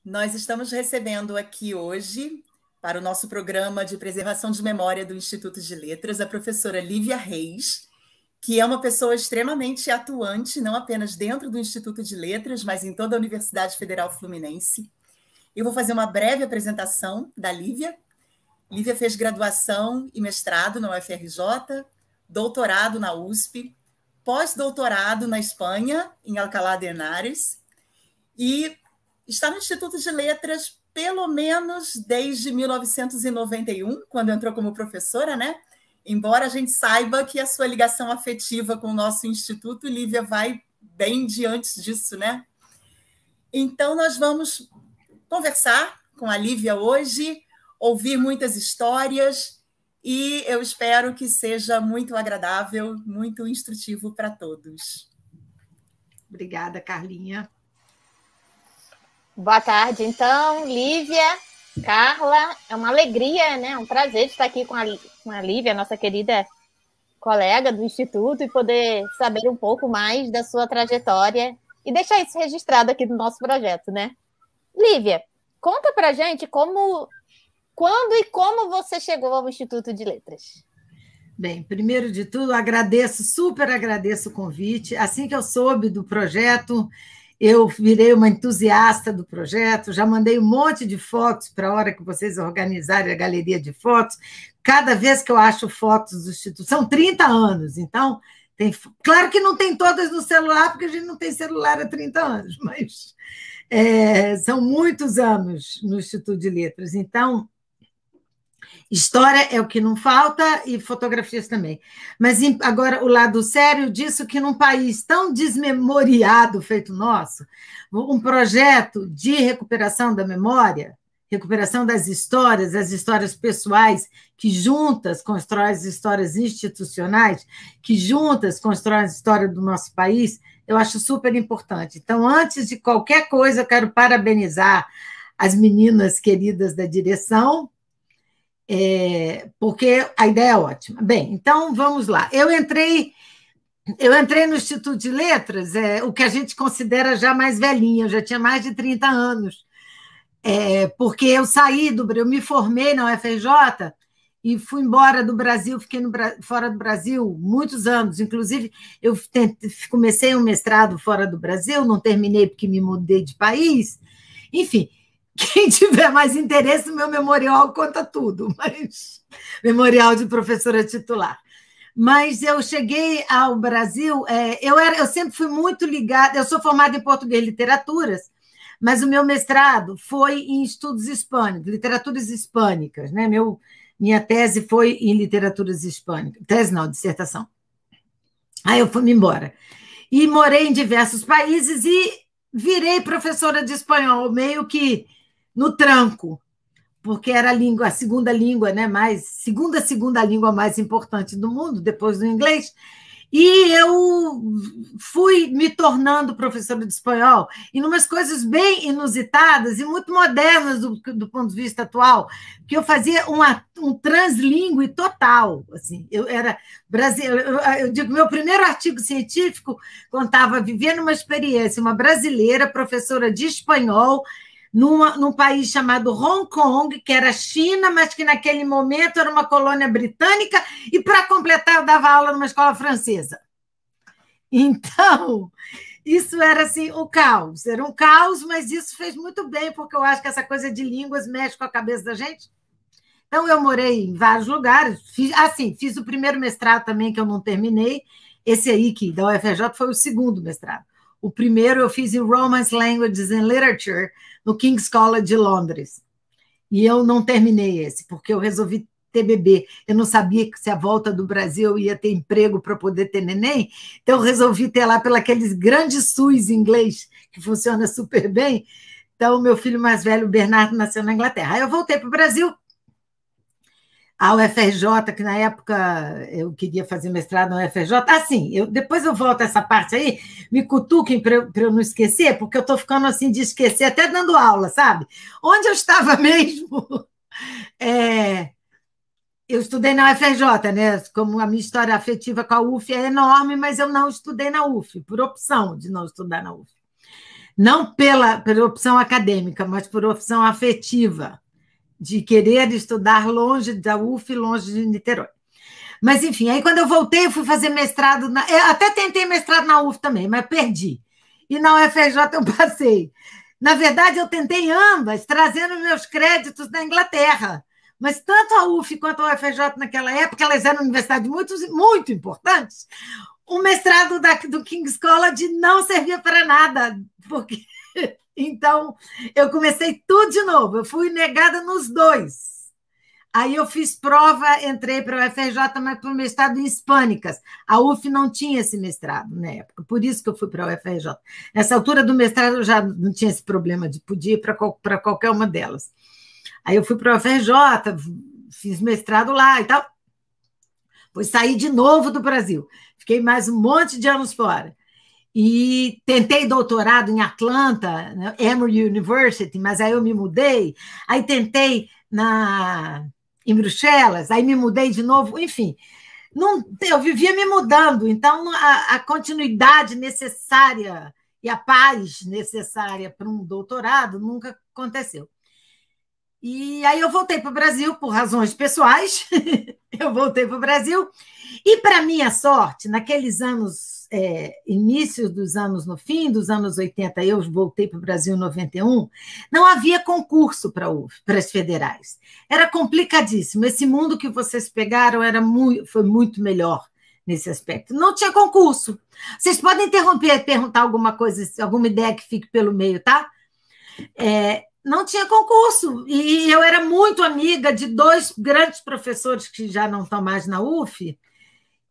Nós estamos recebendo aqui hoje, para o nosso programa de preservação de memória do Instituto de Letras, a professora Lívia Reis, que é uma pessoa extremamente atuante, não apenas dentro do Instituto de Letras, mas em toda a Universidade Federal Fluminense. Eu vou fazer uma breve apresentação da Lívia. Lívia fez graduação e mestrado na UFRJ, doutorado na USP, pós-doutorado na Espanha, em Alcalá de Henares, e está no Instituto de Letras pelo menos desde 1991, quando entrou como professora, né? Embora a gente saiba que a sua ligação afetiva com o nosso instituto, Lívia, vai bem diante disso, né? Então, nós vamos conversar com a Lívia hoje, ouvir muitas histórias, e eu espero que seja muito agradável, muito instrutivo para todos. Obrigada, Carlinha. Boa tarde, então, Lívia, Carla, é uma alegria, né? Um prazer estar aqui com a Lívia, nossa querida colega do Instituto, e poder saber um pouco mais da sua trajetória e deixar isso registrado aqui no nosso projeto, né? Lívia, conta pra gente quando e como você chegou ao Instituto de Letras. Bem, primeiro de tudo, super agradeço o convite. Assim que eu soube do projeto, eu virei uma entusiasta do projeto, já mandei um monte de fotos para a hora que vocês organizarem a galeria de fotos. Cada vez que eu acho fotos do Instituto, são 30 anos, então, claro que não tem todas no celular, porque a gente não tem celular há 30 anos, mas são muitos anos no Instituto de Letras, então, história é o que não falta e fotografias também. Mas agora o lado sério disso, que num país tão desmemoriado feito nosso, um projeto de recuperação da memória, recuperação das histórias, as histórias pessoais, que juntas constroem as histórias institucionais, que juntas constroem a história do nosso país, eu acho super importante. Então, antes de qualquer coisa, eu quero parabenizar as meninas queridas da direção, porque a ideia é ótima. Bem, então vamos lá. Eu entrei no Instituto de Letras, o que a gente considera já mais velhinha, eu já tinha mais de 30 anos, porque eu eu me formei na UFRJ e fui embora do Brasil, fiquei fora do Brasil muitos anos, inclusive eu comecei um mestrado fora do Brasil, não terminei porque me mudei de país, enfim. Quem tiver mais interesse, meu memorial conta tudo, mas memorial de professora titular. Mas eu cheguei ao Brasil, eu sempre fui muito ligada, eu sou formada em português e literaturas, mas o meu mestrado foi em estudos hispânicos, literaturas hispânicas, né? Minha tese foi em literaturas hispânicas, tese não, dissertação. Aí eu fui-me embora. E morei em diversos países e virei professora de espanhol, meio que no tranco, porque era a segunda língua, né, segunda língua mais importante do mundo, depois do inglês, e eu fui me tornando professora de espanhol, e numas coisas bem inusitadas e muito modernas do ponto de vista atual, que eu fazia um translingue total, assim, eu digo, meu primeiro artigo científico contava vivendo uma experiência, uma brasileira professora de espanhol, num país chamado Hong Kong, que era China, mas que naquele momento era uma colônia britânica, e, para completar, eu dava aula numa escola francesa. Então, isso era assim, o caos. Era um caos, mas isso fez muito bem, porque eu acho que essa coisa de línguas mexe com a cabeça da gente. Então, eu morei em vários lugares. Fiz o primeiro mestrado também, que eu não terminei. Esse aí, que da UFRJ, foi o segundo mestrado. O primeiro eu fiz em Romance Languages and Literature, no King's College de Londres. E eu não terminei esse, porque eu resolvi ter bebê. Eu não sabia que se a volta do Brasil eu ia ter emprego para poder ter neném, então eu resolvi ter lá pelos grandes SUS em inglês, que funciona super bem. Então, meu filho mais velho, o Bernardo, nasceu na Inglaterra. Aí eu voltei para o Brasil, a UFRJ, que na época eu queria fazer mestrado na UFRJ. Depois eu volto a essa parte aí, me cutuquem para eu não esquecer, porque eu estou ficando assim de esquecer, até dando aula, sabe? Onde eu estava mesmo? Eu estudei na UFRJ, né? Como a minha história afetiva com a UF é enorme, mas eu não estudei na UF, por opção de não estudar na UF. Não pela opção acadêmica, mas por opção afetiva, de querer estudar longe da UF, longe de Niterói. Mas, enfim, aí quando eu voltei, eu fui fazer mestrado. Eu até tentei mestrado na UF também, mas perdi. E na UFRJ eu passei. Na verdade, eu tentei ambas, trazendo meus créditos da Inglaterra. Mas tanto a UF quanto a UFRJ naquela época, elas eram universidades muito, muito importantes. O mestrado do King's College não servia para nada, porque então eu comecei tudo de novo. Eu fui negada nos dois. Aí eu fiz prova, entrei para a UFRJ, mas para o mestrado em hispânicas. A UF não tinha esse mestrado na época, por isso que eu fui para a UFRJ. Nessa altura do mestrado eu já não tinha esse problema de poder ir para qualquer uma delas. Aí eu fui para a UFRJ, fiz mestrado lá e tal. Depois saí de novo do Brasil. Fiquei mais um monte de anos fora. E tentei doutorado em Atlanta, né, Emory University, mas aí eu me mudei. Aí tentei em Bruxelas, aí me mudei de novo. Enfim, eu vivia me mudando. Então, a continuidade necessária e a paz necessária para um doutorado nunca aconteceu. E aí eu voltei para o Brasil por razões pessoais. Eu voltei para o Brasil. E, para minha sorte, naqueles anos, início dos anos, no fim dos anos 80, eu voltei para o Brasil em 91, não havia concurso para as federais. Era complicadíssimo. Esse mundo que vocês pegaram foi muito melhor nesse aspecto. Não tinha concurso. Vocês podem interromper e perguntar alguma coisa, alguma ideia que fique pelo meio, tá? Não tinha concurso, e eu era muito amiga de dois grandes professores que já não estão mais na UF,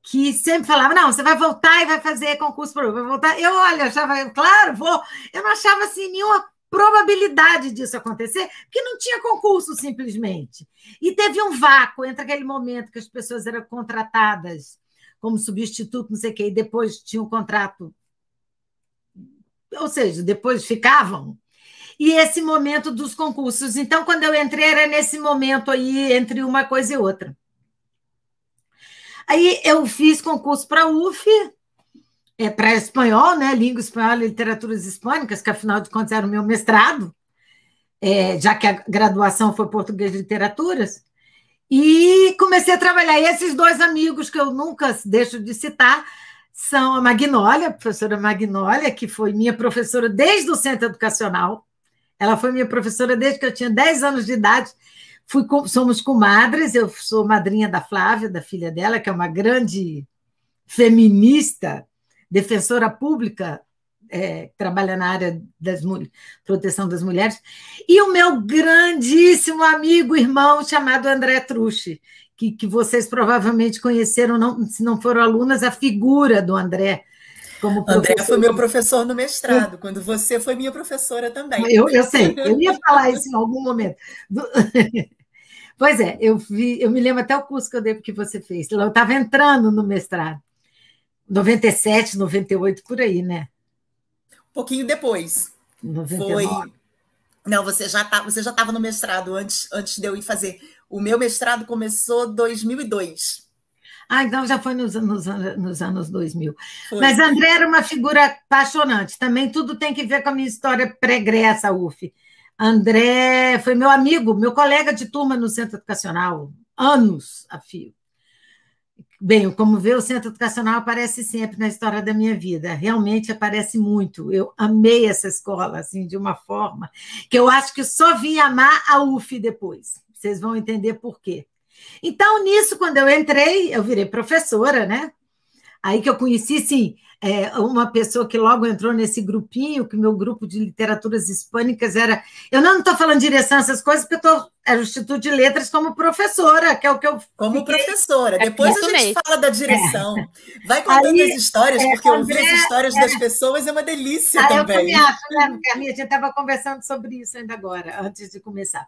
que sempre falavam, não, você vai voltar e vai fazer concurso para a UF, vai voltar. Eu, olha, achava, claro, vou. Eu não achava assim, nenhuma probabilidade disso acontecer, porque não tinha concurso simplesmente. E teve um vácuo entre aquele momento que as pessoas eram contratadas como substituto, não sei o quê, e depois tinham um contrato, ou seja, depois ficavam, e esse momento dos concursos. Então, quando eu entrei, era nesse momento aí, entre uma coisa e outra. Aí eu fiz concurso para a UF, para espanhol, né? Língua espanhola e literaturas hispânicas, que afinal de contas era o meu mestrado, já que a graduação foi português e literaturas, e comecei a trabalhar. E esses dois amigos que eu nunca deixo de citar são a Magnólia, a professora Magnólia, que foi minha professora desde o Centro Educacional. Ela foi minha professora desde que eu tinha 10 anos de idade. Somos comadres, eu sou madrinha da Flávia, da filha dela, que é uma grande feminista, defensora pública, trabalha na área da proteção das mulheres, e o meu grandíssimo amigo, irmão, chamado André Trucci, que vocês provavelmente conheceram, se não foram alunas, a figura do André. André foi meu professor no mestrado, quando você foi minha professora também. Eu sei, eu ia falar isso em algum momento. Pois é, eu me lembro até o curso que eu dei porque você fez. Eu estava entrando no mestrado, 97, 98, por aí, né? Um pouquinho depois. 99. Foi. Não, você já estava no mestrado antes de eu ir fazer. O meu mestrado começou em 2002. Então já foi nos anos 2000. Foi. Mas André era uma figura apaixonante. Também tudo tem que ver com a minha história pregressa, UF. André foi meu amigo, meu colega de turma no Centro Educacional, anos a fio. Bem, como vê, o Centro Educacional aparece sempre na história da minha vida. Realmente aparece muito. Eu amei essa escola, assim, de uma forma que eu acho que só vim amar a UF depois. Vocês vão entender por quê. Então, nisso, quando eu entrei, eu virei professora, né? Aí que eu conheci, sim, uma pessoa que logo entrou nesse grupinho, que o meu grupo de literaturas hispânicas era... Eu não estou falando de direção, essas coisas, porque era o Instituto de Letras como professora, que é o que eu... Como professora. Depois a gente fala da direção. Vai contando as histórias, porque ouvir as histórias das pessoas é uma delícia também. Eu também acho, né, Carlinha? A gente estava conversando sobre isso ainda agora, antes de começar.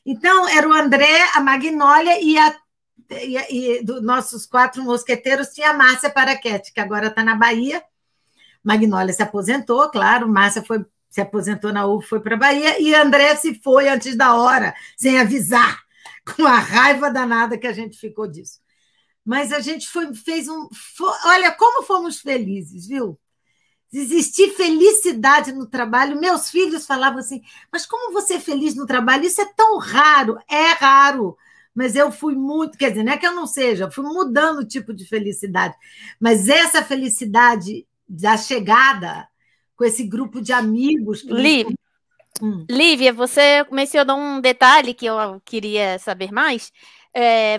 Então, era o André, a Magnólia e dos nossos 4 mosqueteiros tinha a Márcia Paraquete, que agora está na Bahia. Magnólia se aposentou, claro, Márcia se aposentou na UF, foi para a Bahia, e André se foi antes da hora, sem avisar, com a raiva danada que a gente ficou disso. Mas a gente fez olha, como fomos felizes, viu? existir felicidade no trabalho. Meus filhos falavam assim, mas como você é feliz no trabalho? Isso é tão raro. É raro, mas eu fui muito, quer dizer, não é que eu não seja, eu fui mudando o tipo de felicidade, mas essa felicidade da chegada com esse grupo de amigos... Lívia, você mencionou um detalhe que eu queria saber mais.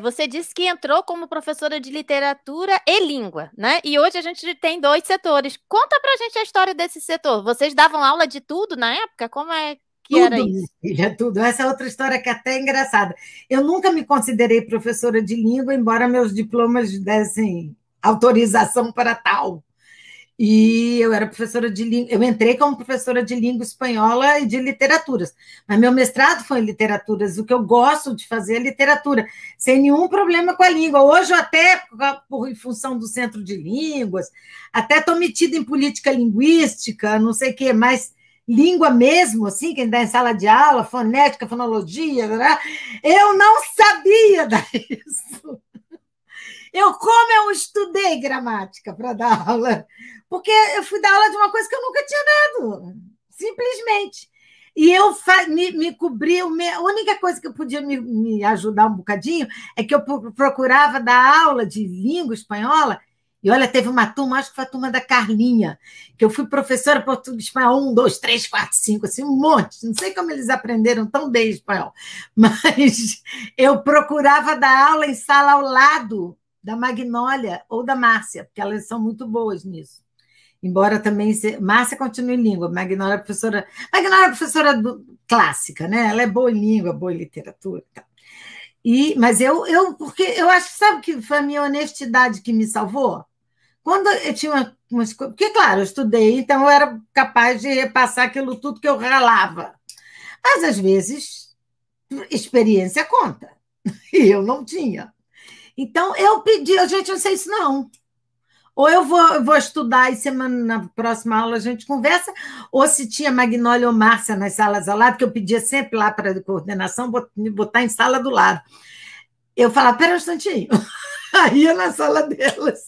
Você disse que entrou como professora de literatura e língua, né? E hoje a gente tem 2 setores. Conta pra gente a história desse setor. Vocês davam aula de tudo na época? Como é que era isso? Filha, tudo. Essa é outra história que é até engraçada. Eu nunca me considerei professora de língua, embora meus diplomas dessem autorização para tal. E eu era professora de língua, eu entrei como professora de língua espanhola e de literaturas, mas meu mestrado foi em literaturas, o que eu gosto de fazer é literatura, sem nenhum problema com a língua. Hoje eu até, em função do Centro de Línguas, até estou metida em política linguística, não sei o quê, mas língua mesmo, assim, quem dá em sala de aula, fonética, fonologia, eu não sabia disso. Como eu estudei gramática para dar aula? Porque eu fui dar aula de uma coisa que eu nunca tinha dado, simplesmente. E eu me cobri, a única coisa que eu podia me ajudar um bocadinho é que eu procurava dar aula de língua espanhola. E olha, teve uma turma, acho que foi a turma da Carlinha, que eu fui professora de português espanhol 1, 2, 3, 4, 5, assim, um monte. Não sei como eles aprenderam tão bem espanhol, mas eu procurava dar aula em sala ao lado da Magnólia ou da Márcia, porque elas são muito boas nisso. Embora também... Márcia continue em língua, Magnólia é professora clássica, né? Ela é boa em língua, boa em literatura. Tá. Mas porque eu acho, sabe que foi a minha honestidade que me salvou? Quando eu tinha umas coisas... Porque, claro, eu estudei, então eu era capaz de repassar aquilo tudo que eu ralava. Mas, às vezes, experiência conta. E eu não tinha. Então, eu pedi, gente, não sei isso não. Ou eu vou estudar e na próxima aula a gente conversa, ou se tinha Magnólia ou Márcia nas salas ao lado, que eu pedia sempre lá para a coordenação me botar em sala do lado. Eu falava, pera um instantinho. Aí ia na sala delas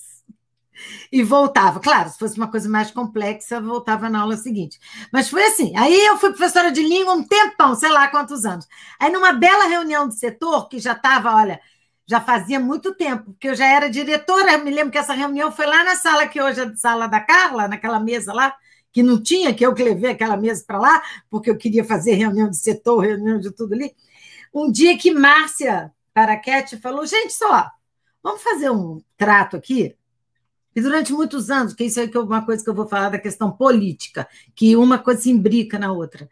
e voltava. Claro, se fosse uma coisa mais complexa, eu voltava na aula seguinte. Mas foi assim. Aí eu fui professora de língua um tempão, sei lá quantos anos. Aí numa bela reunião do setor, que já estava, olha... Já fazia muito tempo, porque eu já era diretora. Eu me lembro que essa reunião foi lá na sala, que hoje é a sala da Carla, naquela mesa lá, que não tinha, que eu que levei aquela mesa para lá, porque eu queria fazer reunião de setor, reunião de tudo ali. Um dia que Márcia Paraquete falou, gente, só, vamos fazer um trato aqui? E durante muitos anos, que isso é uma coisa que eu vou falar da questão política, que uma coisa se imbrica na outra.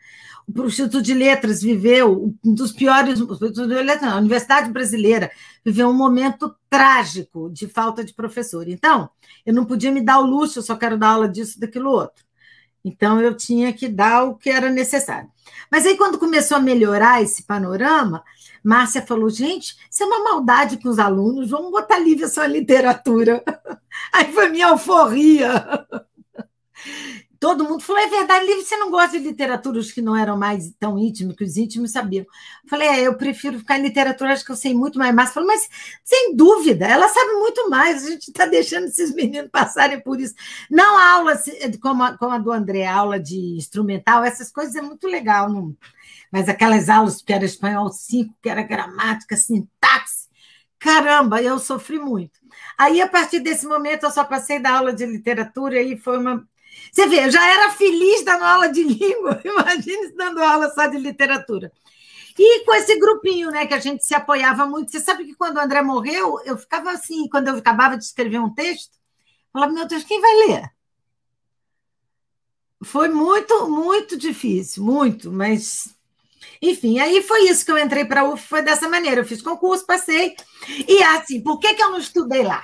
O Instituto de Letras viveu um dos piores... A Universidade Brasileira viveu um momento trágico de falta de professor. Então, eu não podia me dar o luxo, eu só quero dar aula disso, daquilo outro. Então, eu tinha que dar o que era necessário. Mas aí, quando começou a melhorar esse panorama, Márcia falou, gente, isso é uma maldade com os alunos, vamos botar Lívia só em literatura. Aí foi minha alforria. Todo mundo falou, é verdade, Lívia, você não gosta de literaturas que não eram mais tão íntimas, que os íntimos sabiam. Eu falei, eu prefiro ficar em literatura, acho que eu sei muito mais. Márcia falou, mas sem dúvida, ela sabe muito mais, a gente está deixando esses meninos passarem por isso. Não aula como a do André, aula de instrumental, essas coisas é muito legal, não? Mas aquelas aulas que era espanhol 5, que era gramática, sintaxe, caramba, eu sofri muito. Aí, a partir desse momento, eu só passei da aula de literatura e foi uma... Você vê, eu já era feliz dando aula de língua, imagine dando aula só de literatura. E com esse grupinho, né, que a gente se apoiava muito. Você sabe que quando o André morreu, eu ficava assim, quando eu acabava de escrever um texto, eu falava, meu Deus, quem vai ler? Foi muito, muito difícil, muito, mas... Enfim, aí foi isso que eu entrei para a UF, foi dessa maneira. Eu fiz concurso, passei. E assim, por que eu não estudei lá?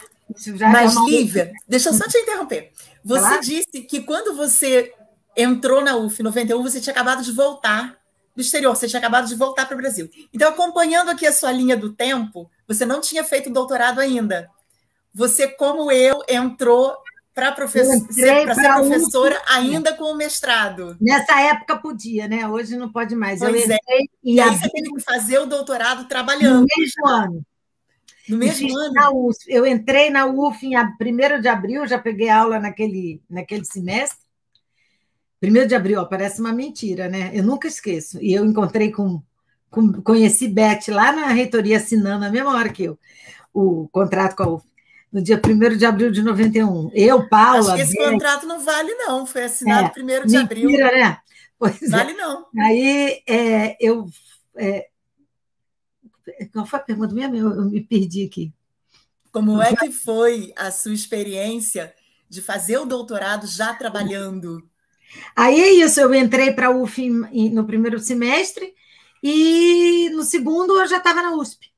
Mas, Lívia, deixa eu só te interromper. Você disse que quando você entrou na UF em 91, você tinha acabado de voltar do exterior, você tinha acabado de voltar para o Brasil. Então, acompanhando aqui a sua linha do tempo, você não tinha feito doutorado ainda. Você, como eu, entrou para ser professora ainda com o mestrado. Nessa época podia, né? Hoje não pode mais. Pois é. E aí você teve que fazer o doutorado trabalhando. No mesmo ano. No mesmo ano? Na UF. Eu entrei na UF em 1º de abril, já peguei aula naquele semestre, 1º de abril, ó, parece uma mentira, né? Eu nunca esqueço. E eu encontrei conheci Beth lá na reitoria assinando na mesma hora que eu, o contrato com a UF, no dia 1º de abril de 91. Eu, Paula, Acho que esse Beth, contrato não vale, não. Foi assinado 1º de abril. mentira, né? Pois vale, não. Aí eu... qual foi a pergunta mesmo? Eu me perdi aqui. Como é que foi a sua experiência de fazer o doutorado já trabalhando? Aí é isso, eu entrei para a UF no 1º semestre e no 2º eu já estava na USP.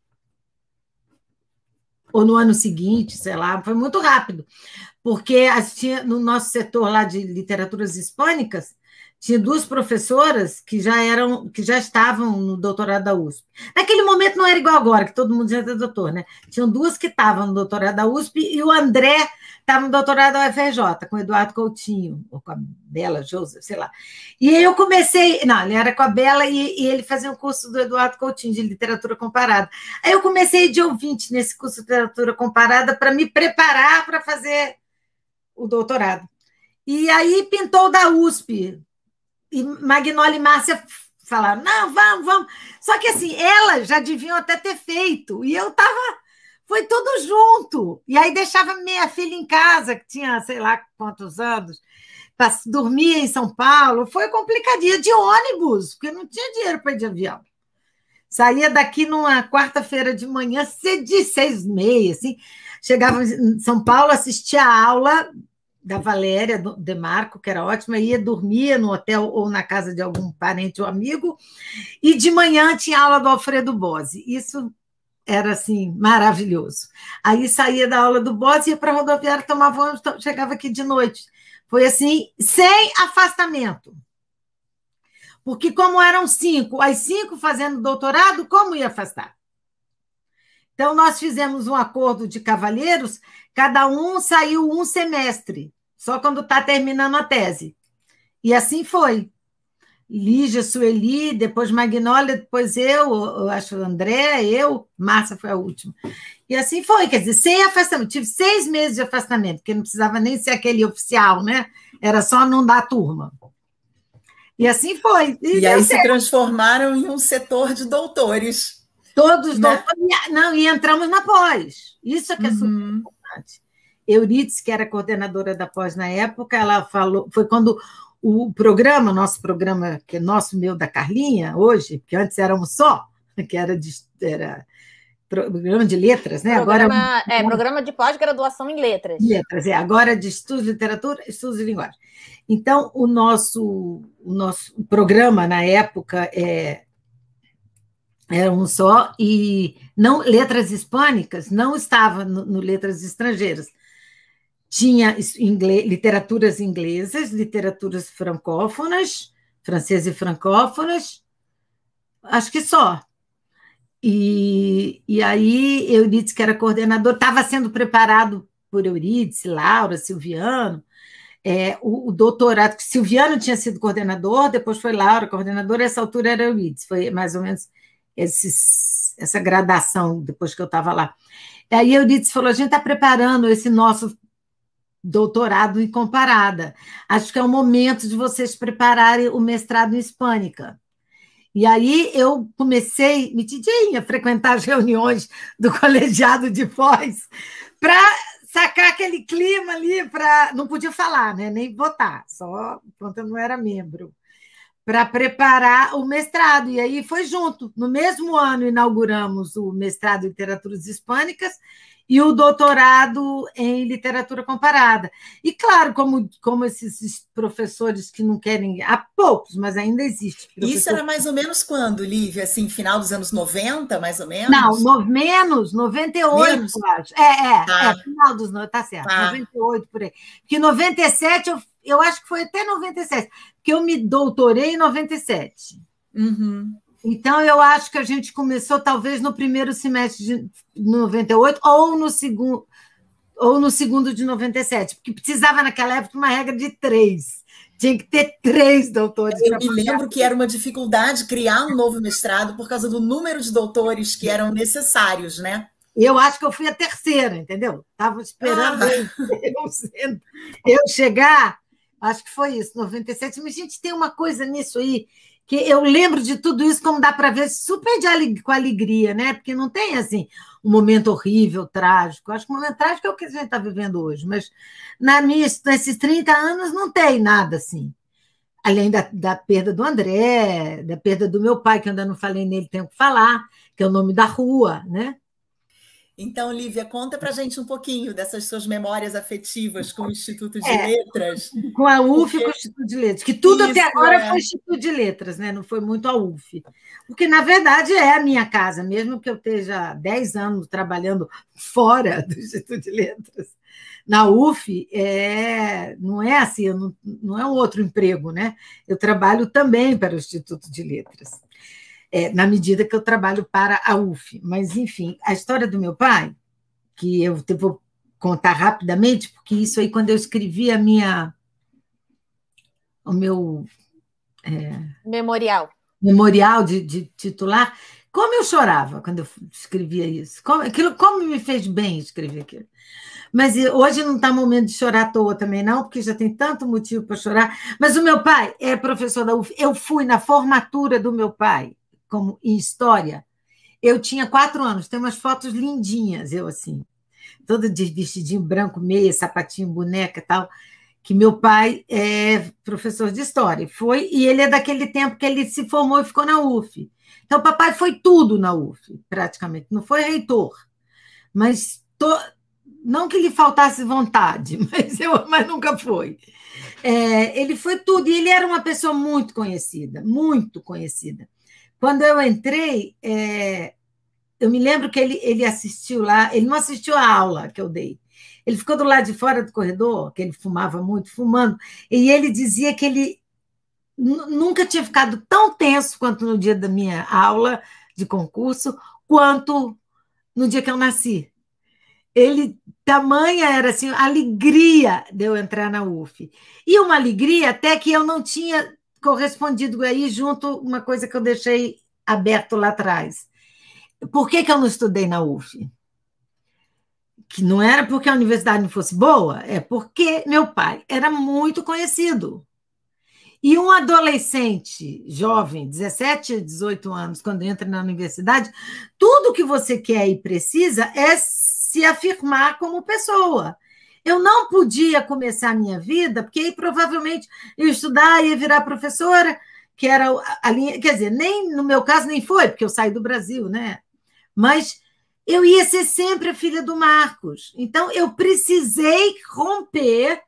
Ou no ano seguinte, sei lá, foi muito rápido, porque no nosso setor lá de literaturas hispânicas, tinha 2 professoras que já estavam no doutorado da USP. Naquele momento não era igual agora, que todo mundo já era doutor, né? Tinham 2 que estavam no doutorado da USP e o André estava no doutorado da UFRJ, com o Eduardo Coutinho, ou com a Bela Joseph, sei lá. E aí eu comecei... Não, ele era com a Bela e ele fazia um curso do Eduardo Coutinho, de literatura comparada. Aí eu comecei de ouvinte nesse curso de literatura comparada para me preparar para fazer o doutorado. E aí pintou da USP. E Magnólia e Márcia falaram, não, vamos. Só que assim, elas já deviam até ter feito. E eu estava... Foi tudo junto. E aí deixava minha filha em casa, que tinha sei lá quantos anos, dormia em São Paulo. Foi complicadinho, de ônibus, porque não tinha dinheiro para ir de avião. Saía daqui numa quarta-feira de manhã, de 6h30, assim. Chegava em São Paulo, assistia a aula da Valéria Demarco, que era ótima, ia, dormia no hotel ou na casa de algum parente ou amigo, e de manhã tinha aula do Alfredo Bose. Isso era, assim, maravilhoso. Aí saía da aula do Bose, ia para a rodoviária, tomava ônibus, chegava aqui de noite. Foi assim, sem afastamento. Porque como eram 5, as 5 fazendo doutorado, como ia afastar? Então, nós fizemos um acordo de cavalheiros, cada um saiu um semestre, só quando está terminando a tese. E assim foi. Lígia, Sueli, depois Magnólia, depois eu acho André, Márcia foi a última. E assim foi, quer dizer, sem afastamento. Tive 6 meses de afastamento, porque não precisava nem ser aquele oficial, né? Era só não dar turma. E assim foi. E aí se transformaram em um setor de doutores. Todos doutores. Não, e entramos na pós. Isso é que é super importante. Euridice, que era coordenadora da pós na época, ela falou, foi quando o programa, nosso programa, que é nosso, meu, da Carlinha, hoje, porque antes éramos só, que era programa de letras, né? Programa de pós-graduação em letras. Letras, agora de estudos de literatura, estudos de linguagem. Então, o nosso programa, na época, era um só, e não, letras hispânicas não estava no letras estrangeiras. Tinha literaturas inglesas, literaturas francófonas, francesas e francófonas, acho que só. E aí, Euridice, que era coordenador, estava sendo preparado por Euridice, Laura, Silviano, o doutorado, que Silviano tinha sido coordenador, depois foi Laura, coordenadora, essa altura era Euridice, foi mais ou menos essa gradação, depois que eu estava lá. E aí Euridice falou, a gente está preparando esse nosso doutorado em comparada. Acho que é o momento de vocês prepararem o mestrado em hispânica. E aí eu comecei, metidinha, a frequentar as reuniões do colegiado de pós para sacar aquele clima ali, não podia falar, né, nem votar, só enquanto eu não era membro, para preparar o mestrado. E aí foi junto. No mesmo ano inauguramos o mestrado em literaturas hispânicas e o doutorado em literatura comparada. E, claro, como esses professores que não querem... Há poucos, mas ainda existe. Isso era mais ou menos quando, Lívia? Assim, final dos anos 90, mais ou menos? Não, menos, 98, menos? Eu acho. Final dos... Tá certo, 98, por aí. Porque 97, eu acho que foi até 97, porque eu me doutorei em 97. Uhum. Então, eu acho que a gente começou, talvez, no primeiro semestre de 98 ou no segundo de 97, porque precisava, naquela época, uma regra de 3. Tinha que ter 3 doutores. Eu me lembro que era uma dificuldade criar um novo mestrado por causa do número de doutores que eram necessários, né? Eu acho que eu fui a terceira, entendeu? Estava esperando eu chegar... Acho que foi isso, 97. Mas, gente, tem uma coisa nisso aí, que eu lembro de tudo isso, como dá para ver, super com alegria, né? Porque não tem, assim, um momento horrível, trágico. Acho que o momento trágico é o que a gente está vivendo hoje, mas nesses 30 anos não tem nada assim. Além da perda do André, da perda do meu pai, que eu ainda não falei nele, tenho que falar, que é o nome da rua, né? Então, Lívia, conta para a gente um pouquinho dessas suas memórias afetivas com o Instituto de Letras. Com a UF e com o Instituto de Letras, que tudo até agora foi Instituto de Letras, né? Não foi muito a UF. Porque, na verdade, é a minha casa, mesmo que eu esteja 10 anos trabalhando fora do Instituto de Letras. Na UF, não é assim, não é um outro emprego, né? Eu trabalho também para o Instituto de Letras. Na medida que eu trabalho para a UF. Mas, enfim, a história do meu pai, que eu vou contar rapidamente, porque isso aí, quando eu escrevi o meu memorial de titular, como eu chorava quando eu escrevia isso, como me fez bem escrever aquilo. Mas hoje não está momento de chorar à toa também, não, porque já tem tanto motivo para chorar. Mas o meu pai é professor da UF. Eu fui na formatura do meu pai, como em história. Eu tinha 4 anos, tem umas fotos lindinhas, eu assim, toda de vestidinho branco, meia, sapatinho, boneca e tal, que meu pai é professor de história. E ele é daquele tempo que ele se formou e ficou na UF. Então, papai foi tudo na UF, praticamente. Não foi reitor, mas não que lhe faltasse vontade, mas nunca foi. Ele foi tudo, e ele era uma pessoa muito conhecida, muito conhecida. Quando eu entrei, eu me lembro que ele assistiu lá, ele não assistiu a aula que eu dei, ele ficou do lado de fora do corredor, que ele fumava muito, fumando, e ele dizia que ele nunca tinha ficado tão tenso quanto no dia da minha aula de concurso, quanto no dia que eu nasci. Tamanha era assim, a alegria de eu entrar na UF. E uma alegria até que eu não tinha correspondido aí junto uma coisa que eu deixei aberto lá atrás. Por que eu não estudei na UF? Que não era porque a universidade não fosse boa, é porque meu pai era muito conhecido. E um adolescente jovem, 17, 18 anos, quando entra na universidade, tudo que você quer e precisa é se afirmar como pessoa. Eu não podia começar a minha vida, porque aí provavelmente eu ia estudar, ia virar professora, que era a linha, quer dizer, nem no meu caso nem foi, porque eu saí do Brasil, né? Mas eu ia ser sempre a filha do Marcos. Então, eu precisei romper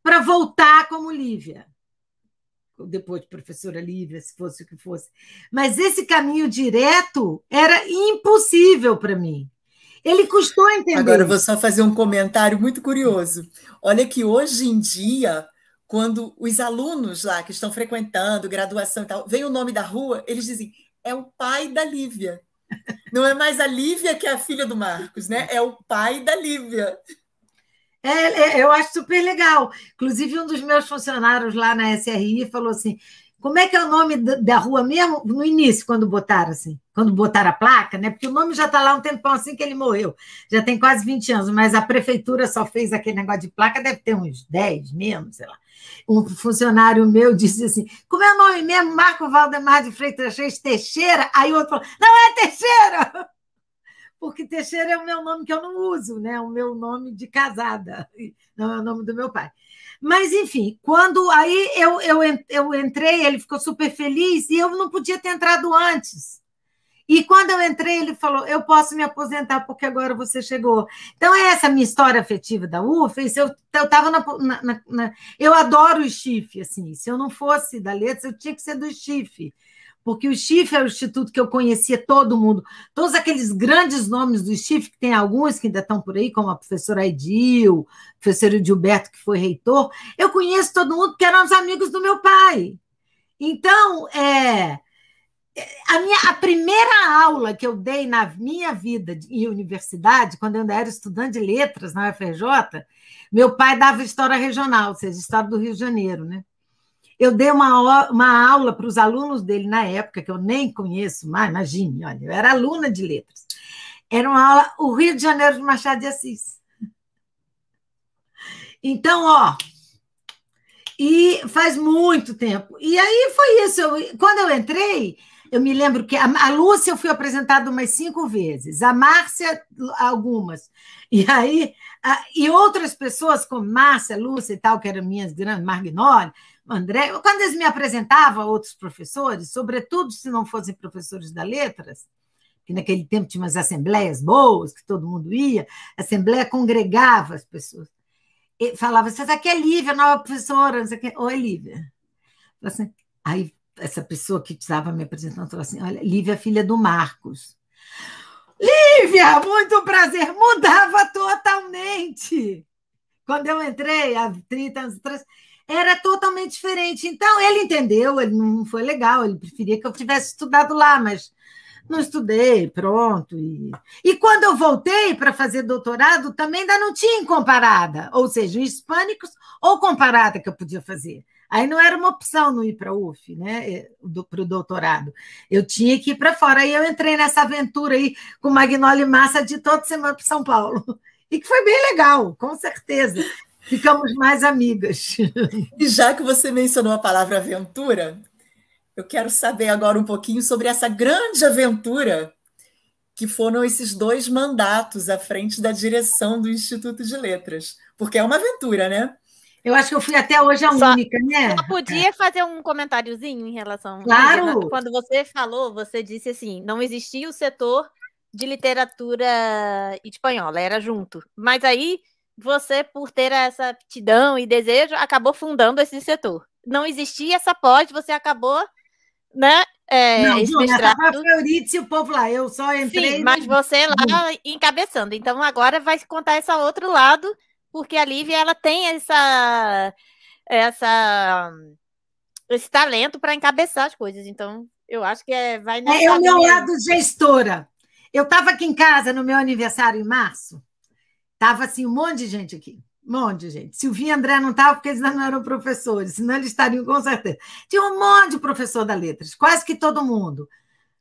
para voltar como Lívia. Depois de professora Lívia, se fosse o que fosse. Mas esse caminho direto era impossível para mim. Ele custou entender. Agora, eu vou só fazer um comentário muito curioso. Olha que hoje em dia, quando os alunos lá que estão frequentando graduação e tal, vem o nome da rua, eles dizem, é o pai da Lívia. Não é mais a Lívia que é a filha do Marcos, né? É o pai da Lívia. Eu acho super legal. Inclusive, um dos meus funcionários lá na SRI falou assim, como é que é o nome da rua mesmo? No início, quando botaram assim, quando botaram a placa, né? Porque o nome já está lá um tempão assim que ele morreu. Já tem quase 20 anos, mas a prefeitura só fez aquele negócio de placa, deve ter uns 10, menos, sei lá. Um funcionário meu disse assim, como é o nome mesmo? Marco Valdemar de Freitas Reis Teixeira? Aí o outro falou, não é Teixeira! Porque Teixeira é o meu nome que eu não uso, né? O meu nome de casada, não é o nome do meu pai. Mas, enfim, quando aí eu entrei, ele ficou super feliz e eu não podia ter entrado antes. E quando eu entrei, ele falou, eu posso me aposentar porque agora você chegou. Então, é essa minha história afetiva da UF. Eu estava eu adoro o Stiff, assim. Se eu não fosse da Letras, eu tinha que ser do Stiff. Porque o Stiff é o instituto que eu conhecia todo mundo. Todos aqueles grandes nomes do Stiff, que tem alguns que ainda estão por aí, como a professora Edil, o professor Edilberto, que foi reitor, eu conheço todo mundo porque eram os amigos do meu pai. Então, a primeira aula que eu dei na minha vida em universidade, quando eu ainda era estudante de letras na UFRJ, meu pai dava história regional, ou seja, história do Rio de Janeiro, né? Eu dei uma aula para os alunos dele na época, que eu nem conheço mais, imagine, olha, eu era aluna de letras. Era uma aula, o Rio de Janeiro de Machado de Assis. Então, E faz muito tempo. E aí foi isso. Quando eu entrei, eu me lembro que a Lúcia eu fui apresentada umas 5 vezes, a Márcia, algumas. E aí, e outras pessoas, como Márcia, Lúcia e tal, que eram minhas grandes, Margnoli, André, quando eles me apresentavam a outros professores, sobretudo se não fossem professores da Letras, que naquele tempo tinha umas assembleias boas, que todo mundo ia, a assembleia congregava as pessoas. E falava, essa aqui é Lívia, nova professora, não sei o quê. Oi, Lívia. Assim, aí essa pessoa que estava me apresentando falou assim, olha, Lívia é filha do Marcos. Lívia, muito prazer, mudava totalmente. Quando eu entrei, há 30 anos atrás, era totalmente diferente. Então, ele entendeu, ele não foi legal, ele preferia que eu tivesse estudado lá, mas não estudei, pronto. E quando eu voltei para fazer doutorado, também ainda não tinha comparada, ou seja, hispânicos ou comparada que eu podia fazer. Aí não era uma opção não ir para a UF, né, para o doutorado. Eu tinha que ir para fora. Aí eu entrei nessa aventura aí com Magnoli Massa de toda semana para São Paulo. E que foi bem legal, com certeza. Ficamos mais amigas. E já que você mencionou a palavra aventura, eu quero saber agora um pouquinho sobre essa grande aventura que foram esses 2 mandatos à frente da direção do Instituto de Letras. Porque é uma aventura, né? Eu acho que eu fui até hoje a única, né? Só podia fazer um comentáriozinho em relação... Claro! Quando você falou, você disse assim, não existia o setor de literatura espanhola, era junto. Mas aí, você, por ter essa aptidão e desejo, acabou fundando esse setor. Não existia essa pós, você acabou, né? Não, essa foi a Euridice e o povo lá, eu só entrei... Sim, mas você lá encabeçando. Então, agora vai contar esse outro lado, porque a Lívia, ela tem esse talento para encabeçar as coisas. Então, eu acho que vai nessa É o meu linha. lado gestora. Eu estava aqui em casa no meu aniversário em março, estava assim, um monte de gente aqui, um monte de gente. Silvinha e André não estavam porque eles ainda não eram professores, senão eles estariam com certeza. Tinha um monte de professor da Letras, quase que todo mundo.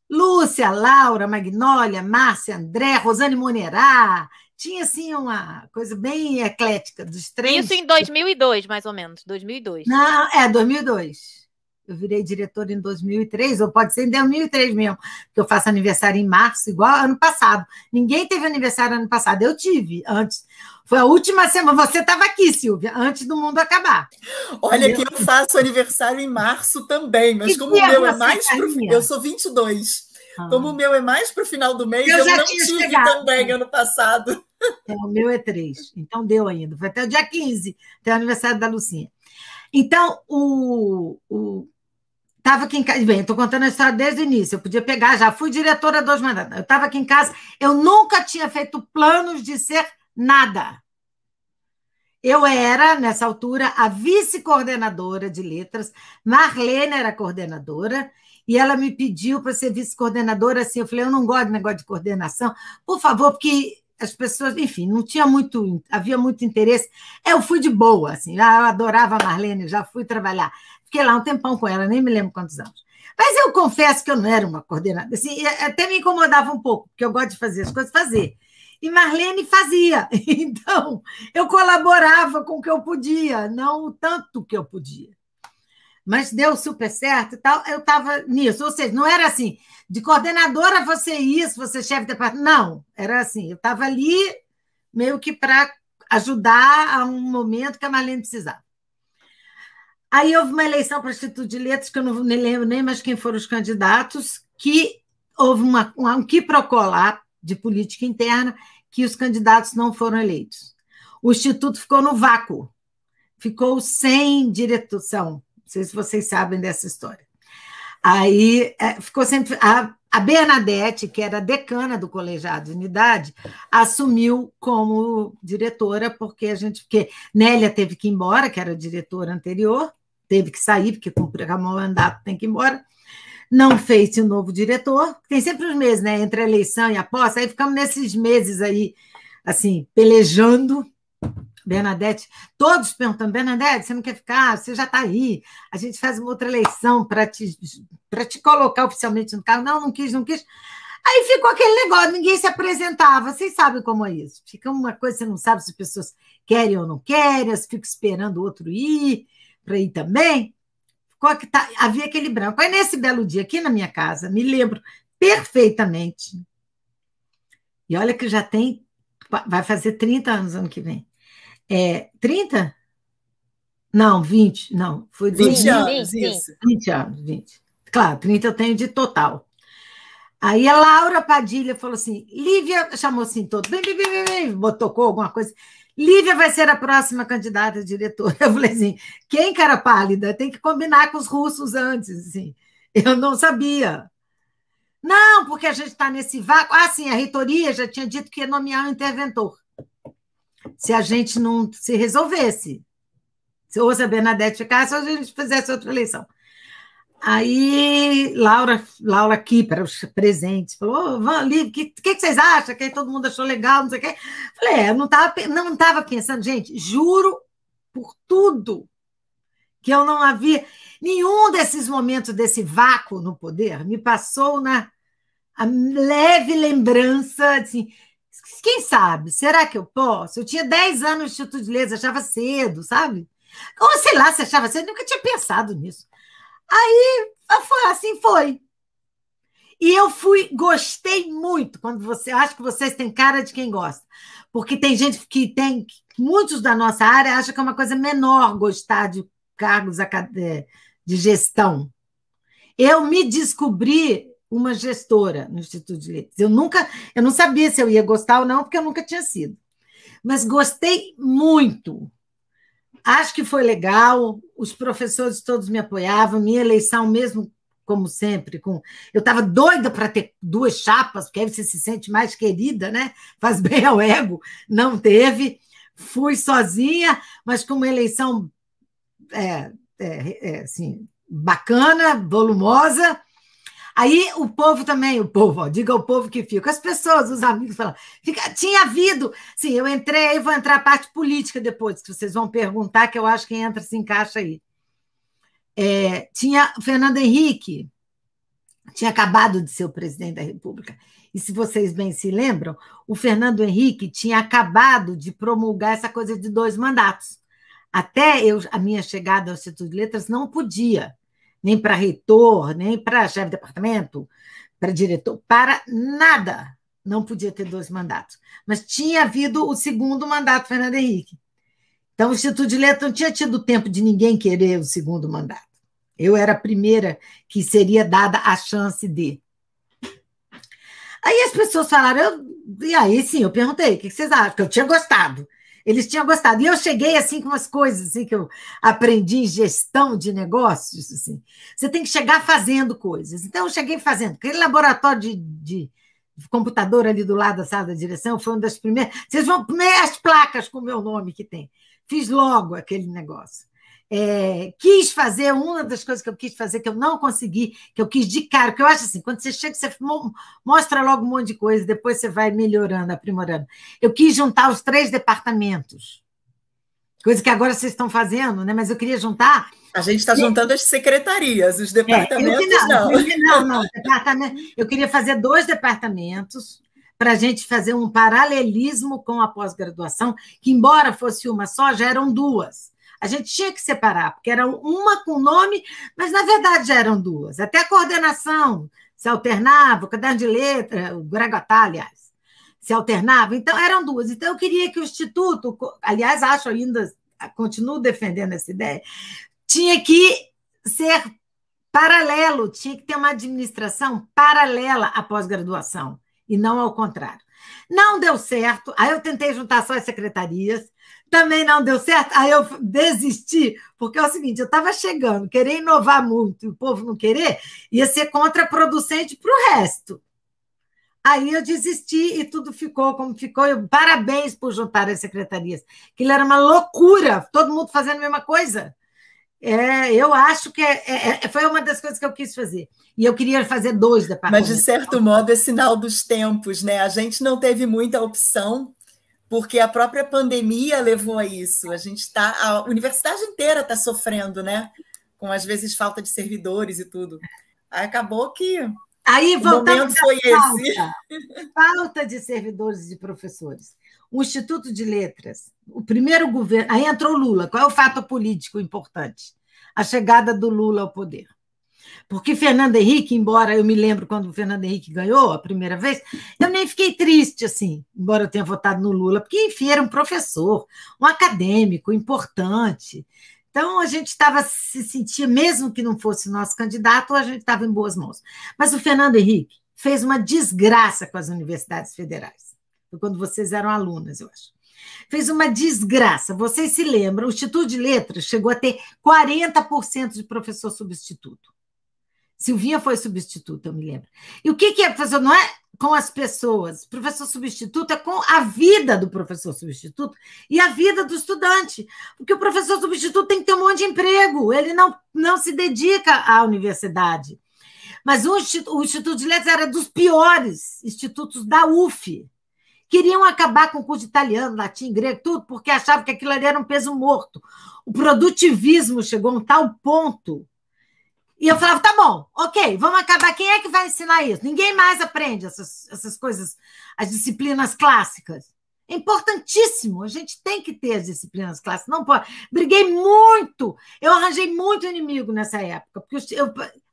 Lúcia, Laura, Magnólia, Márcia, André, Rosane Monerá. Tinha, assim, uma coisa bem eclética dos 3. Isso em 2002, mais ou menos, 2002. Não, 2002. Eu virei diretora em 2003, ou pode ser em 2003 mesmo, porque eu faço aniversário em março, igual ano passado. Ninguém teve aniversário ano passado, eu tive antes. Foi a última semana, você estava aqui, Silvia, antes do mundo acabar. Olha, entendeu? Que eu faço aniversário em março também, mas como o meu é mais para eu sou 22. Como o meu é mais para o final do mês, eu não tive também ano passado. O meu é 3, então deu ainda. Foi até o dia 15, até o aniversário da Lucinha. Então, estava aqui em casa. Bem, estou contando a história desde o início. Eu podia pegar, já fui diretora 2 mandatos. Eu estava aqui em casa, eu nunca tinha feito planos de ser nada. Eu era, nessa altura, a vice-coordenadora de letras, Marlene era a coordenadora, e ela me pediu para ser vice-coordenadora, assim, eu falei, eu não gosto de negócio de coordenação, por favor, porque as pessoas, enfim, não tinha muito, havia muito interesse. Eu fui de boa, assim, eu adorava a Marlene, já fui trabalhar. Fiquei lá um tempão com ela, nem me lembro quantos anos. Mas eu confesso que eu não era uma coordenadora, assim, até me incomodava um pouco, porque eu gosto de fazer as coisas, fazer. E Marlene fazia, então eu colaborava com o que eu podia, não o tanto que eu podia. Mas deu super certo e tal, eu estava nisso. Ou seja, não era assim, de coordenadora você isso, você chefe de departamento. Não, era assim, eu estava ali meio que para ajudar a um momento que a Marlene precisava. Aí houve uma eleição para o Instituto de Letras, que eu não me lembro nem mais quem foram os candidatos, que houve um quiprocó lá de política interna, que os candidatos não foram eleitos. O Instituto ficou no vácuo, ficou sem direção. Não sei se vocês sabem dessa história. Aí ficou sempre... A Bernadette, que era decana do colegiado de unidade, assumiu como diretora, porque Nélia teve que ir embora, que era a diretora anterior, teve que sair, porque cumprir o mandato tem que ir embora. Não fez o novo diretor, tem sempre os meses, né? Entre a eleição e a posse, aí ficamos nesses meses aí, assim, pelejando. Bernadette, todos perguntando, Bernadette, você não quer ficar? Você já está aí, a gente faz uma outra eleição para te colocar oficialmente no cargo. Não quis. Aí ficou aquele negócio, ninguém se apresentava, vocês sabem como é isso. Fica uma coisa, você não sabe se as pessoas querem ou não querem, você fica esperando o outro ir. para ir também, havia aquele branco. Aí, nesse belo dia, aqui na minha casa, me lembro perfeitamente, e olha que já vai fazer 30 anos ano que vem. 30? Não, 20, não, foi 20 2000, anos, isso. 20 anos, 20. Claro, 30 eu tenho de total. Aí a Laura Padilha falou assim, Lívia, chamou assim todo, vem, tocou alguma coisa, Lívia vai ser a próxima candidata a diretora. Eu falei assim, quem, cara pálida? Tem que combinar com os russos antes, assim. Eu não sabia. Não, porque a gente está nesse vácuo. Ah, sim, a reitoria já tinha dito que ia nomear um interventor. Se a gente não se resolvesse. Ou se a Bernadette ficasse, ou se a gente fizesse outra eleição. Aí, Laura aqui, para os presentes, falou, Lívia, o que vocês acham? Que todo mundo achou legal, não sei o quê. Falei, eu não estava pensando, gente, juro por tudo que eu não havia... Nenhum desses momentos desse vácuo no poder me passou a leve lembrança, assim, quem sabe, será que eu posso? Eu tinha 10 anos no Instituto de Letras, achava cedo, sabe? Ou sei lá, se achava cedo, nunca tinha pensado nisso. Aí, assim foi. E eu gostei muito, acho que vocês têm cara de quem gosta, porque tem gente muitos da nossa área acham que é uma coisa menor gostar de cargos de gestão. Eu me descobri uma gestora no Instituto de Letras. Eu não sabia se eu ia gostar ou não, porque eu nunca tinha sido. Mas gostei muito. Acho que foi legal, os professores todos me apoiavam, minha eleição mesmo, como sempre, eu estava doida para ter 2 chapas, porque aí você se sente mais querida, né? Faz bem ao ego, não teve, fui sozinha, mas com uma eleição assim, bacana, volumosa. Aí o povo também, diga o povo que fica, as pessoas, os amigos falam, tinha havido, sim, eu entrei, vou entrar a parte política depois, que vocês vão perguntar, que eu acho que entra, se encaixa aí. Tinha o Fernando Henrique, tinha acabado de ser o presidente da República, e se vocês bem se lembram, o Fernando Henrique tinha acabado de promulgar essa coisa de 2 mandatos. Até a minha chegada ao Instituto de Letras não podia, nem para reitor, nem para chefe de departamento, para diretor, para nada. Não podia ter 2 mandatos. Mas tinha havido o 2º mandato, Fernando Henrique. Então, o Instituto de Letras não tinha tido tempo de ninguém querer o 2º mandato. Eu era a primeira que seria dada a chance de. Aí as pessoas falaram, e aí sim, eu perguntei, o que vocês acham? Que eu tinha gostado. Eles tinham gostado. E eu cheguei assim com umas coisas assim, que eu aprendi em gestão de negócios. Assim. Você tem que chegar fazendo coisas. Então, eu cheguei fazendo. Aquele laboratório de computador ali do lado da sala da direção foi uma das primeiras. Vocês vão ver as placas com o meu nome que tem. Fiz logo aquele negócio. Quis fazer, uma das coisas que eu quis fazer, que eu não consegui, que eu quis de cara, que eu acho assim, quando você chega, você mostra logo um monte de coisa, depois você vai melhorando, aprimorando. Eu quis juntar os 3 departamentos, coisa que agora vocês estão fazendo, né? Mas eu queria juntar... A gente está juntando as secretarias, os departamentos não. Eu queria fazer 2 departamentos para a gente fazer um paralelismo com a pós-graduação, que, embora fosse uma só, já eram 2. A gente tinha que separar, porque era uma com nome, mas, na verdade, já eram 2. Até a coordenação se alternava, o caderno de letra, o Gregatá, aliás, se alternava. Então, eram 2. Então, eu queria que o Instituto, aliás, acho ainda, continuo defendendo essa ideia, tinha que ser paralelo, tinha que ter uma administração paralela à pós-graduação, e não ao contrário. Não deu certo, aí eu tentei juntar só as secretarias, também não deu certo, aí eu desisti, porque é o seguinte, eu estava chegando, querer inovar muito, e o povo não querer, ia ser contraproducente para o resto. Aí eu desisti e tudo ficou como ficou. Parabéns por juntar as secretarias. Aquilo era uma loucura, todo mundo fazendo a mesma coisa. Eu acho que foi uma das coisas que eu quis fazer. E eu queria fazer 2 departamentos. Mas, de certo modo, é sinal dos tempos, né? A gente não teve muita opção, porque a própria pandemia levou a isso. A universidade inteira está sofrendo, né? Com, às vezes, falta de servidores e tudo. Aí acabou que o momento foi esse. Falta de servidores e de professores. O Instituto de Letras, o primeiro governo... Aí entrou Lula. Qual é o fato político importante? a chegada do Lula ao poder. Porque Fernando Henrique, embora eu me lembro quando o Fernando Henrique ganhou a primeira vez, eu nem fiquei triste, assim, embora eu tenha votado no Lula, porque, enfim, era um professor, um acadêmico importante. Então, a gente se sentia, mesmo que não fosse nosso candidato, a gente estava em boas mãos. Mas o Fernando Henrique fez uma desgraça com as universidades federais. Foi quando vocês eram alunas, eu acho. Fez uma desgraça. Vocês se lembram, o Instituto de Letras chegou a ter 40% de professor substituto. Silvinha foi substituta, eu me lembro. E o que é professor? Não é com as pessoas. Professor substituto é com a vida do professor substituto e a vida do estudante. Porque o professor substituto tem que ter um monte de emprego, ele não se dedica à universidade. Mas o Instituto de Letras era dos piores institutos da UF. Queriam acabar com o curso de italiano, latim, grego, tudo, porque achavam que aquilo ali era um peso morto. O produtivismo chegou a um tal ponto. E eu falava, tá bom, ok, vamos acabar. Quem é que vai ensinar isso? Ninguém mais aprende essas coisas, as disciplinas clássicas. É importantíssimo, a gente tem que ter as disciplinas clássicas. Não pode. Briguei muito, eu arranjei muito inimigo nessa época, porque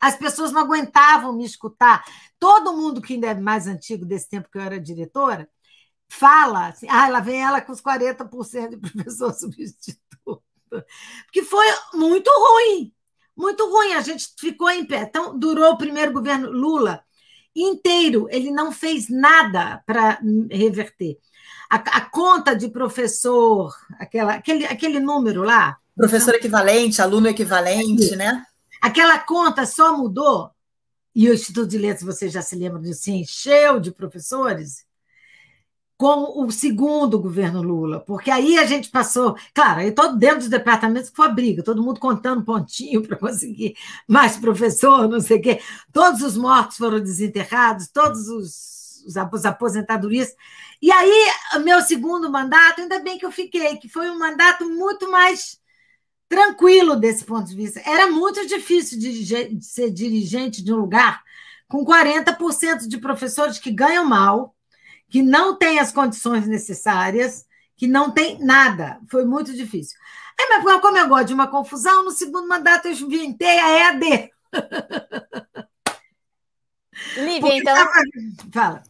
as pessoas não aguentavam me escutar. Todo mundo que ainda é mais antigo desse tempo que eu era diretora, fala assim, lá vem ela com os 40% de professor substituto. Porque foi muito ruim. Muito ruim, a gente ficou em pé. Então, durou o primeiro governo Lula inteiro, ele não fez nada para reverter. A conta de professor, aquele número lá... Professor equivalente, aluno equivalente, né? Aquela conta só mudou, e o Instituto de Letras, você já se lembra disso, se encheu de professores, com o segundo governo Lula, porque aí a gente passou... Claro, aí todo dentro dos departamentos que foi a briga, todo mundo contando pontinho para conseguir mais professor, não sei o quê. Todos os mortos foram desenterrados, todos as aposentadorias. E aí, meu segundo mandato, ainda bem que eu fiquei, que foi um mandato muito mais tranquilo desse ponto de vista. Era muito difícil de ser dirigente de um lugar com 40% de professores que ganham mal, que não tem as condições necessárias, que não tem nada. Foi muito difícil. Mas como eu gosto de uma confusão, no segundo mandato eu inventei a EAD. Lívia, então... Fala.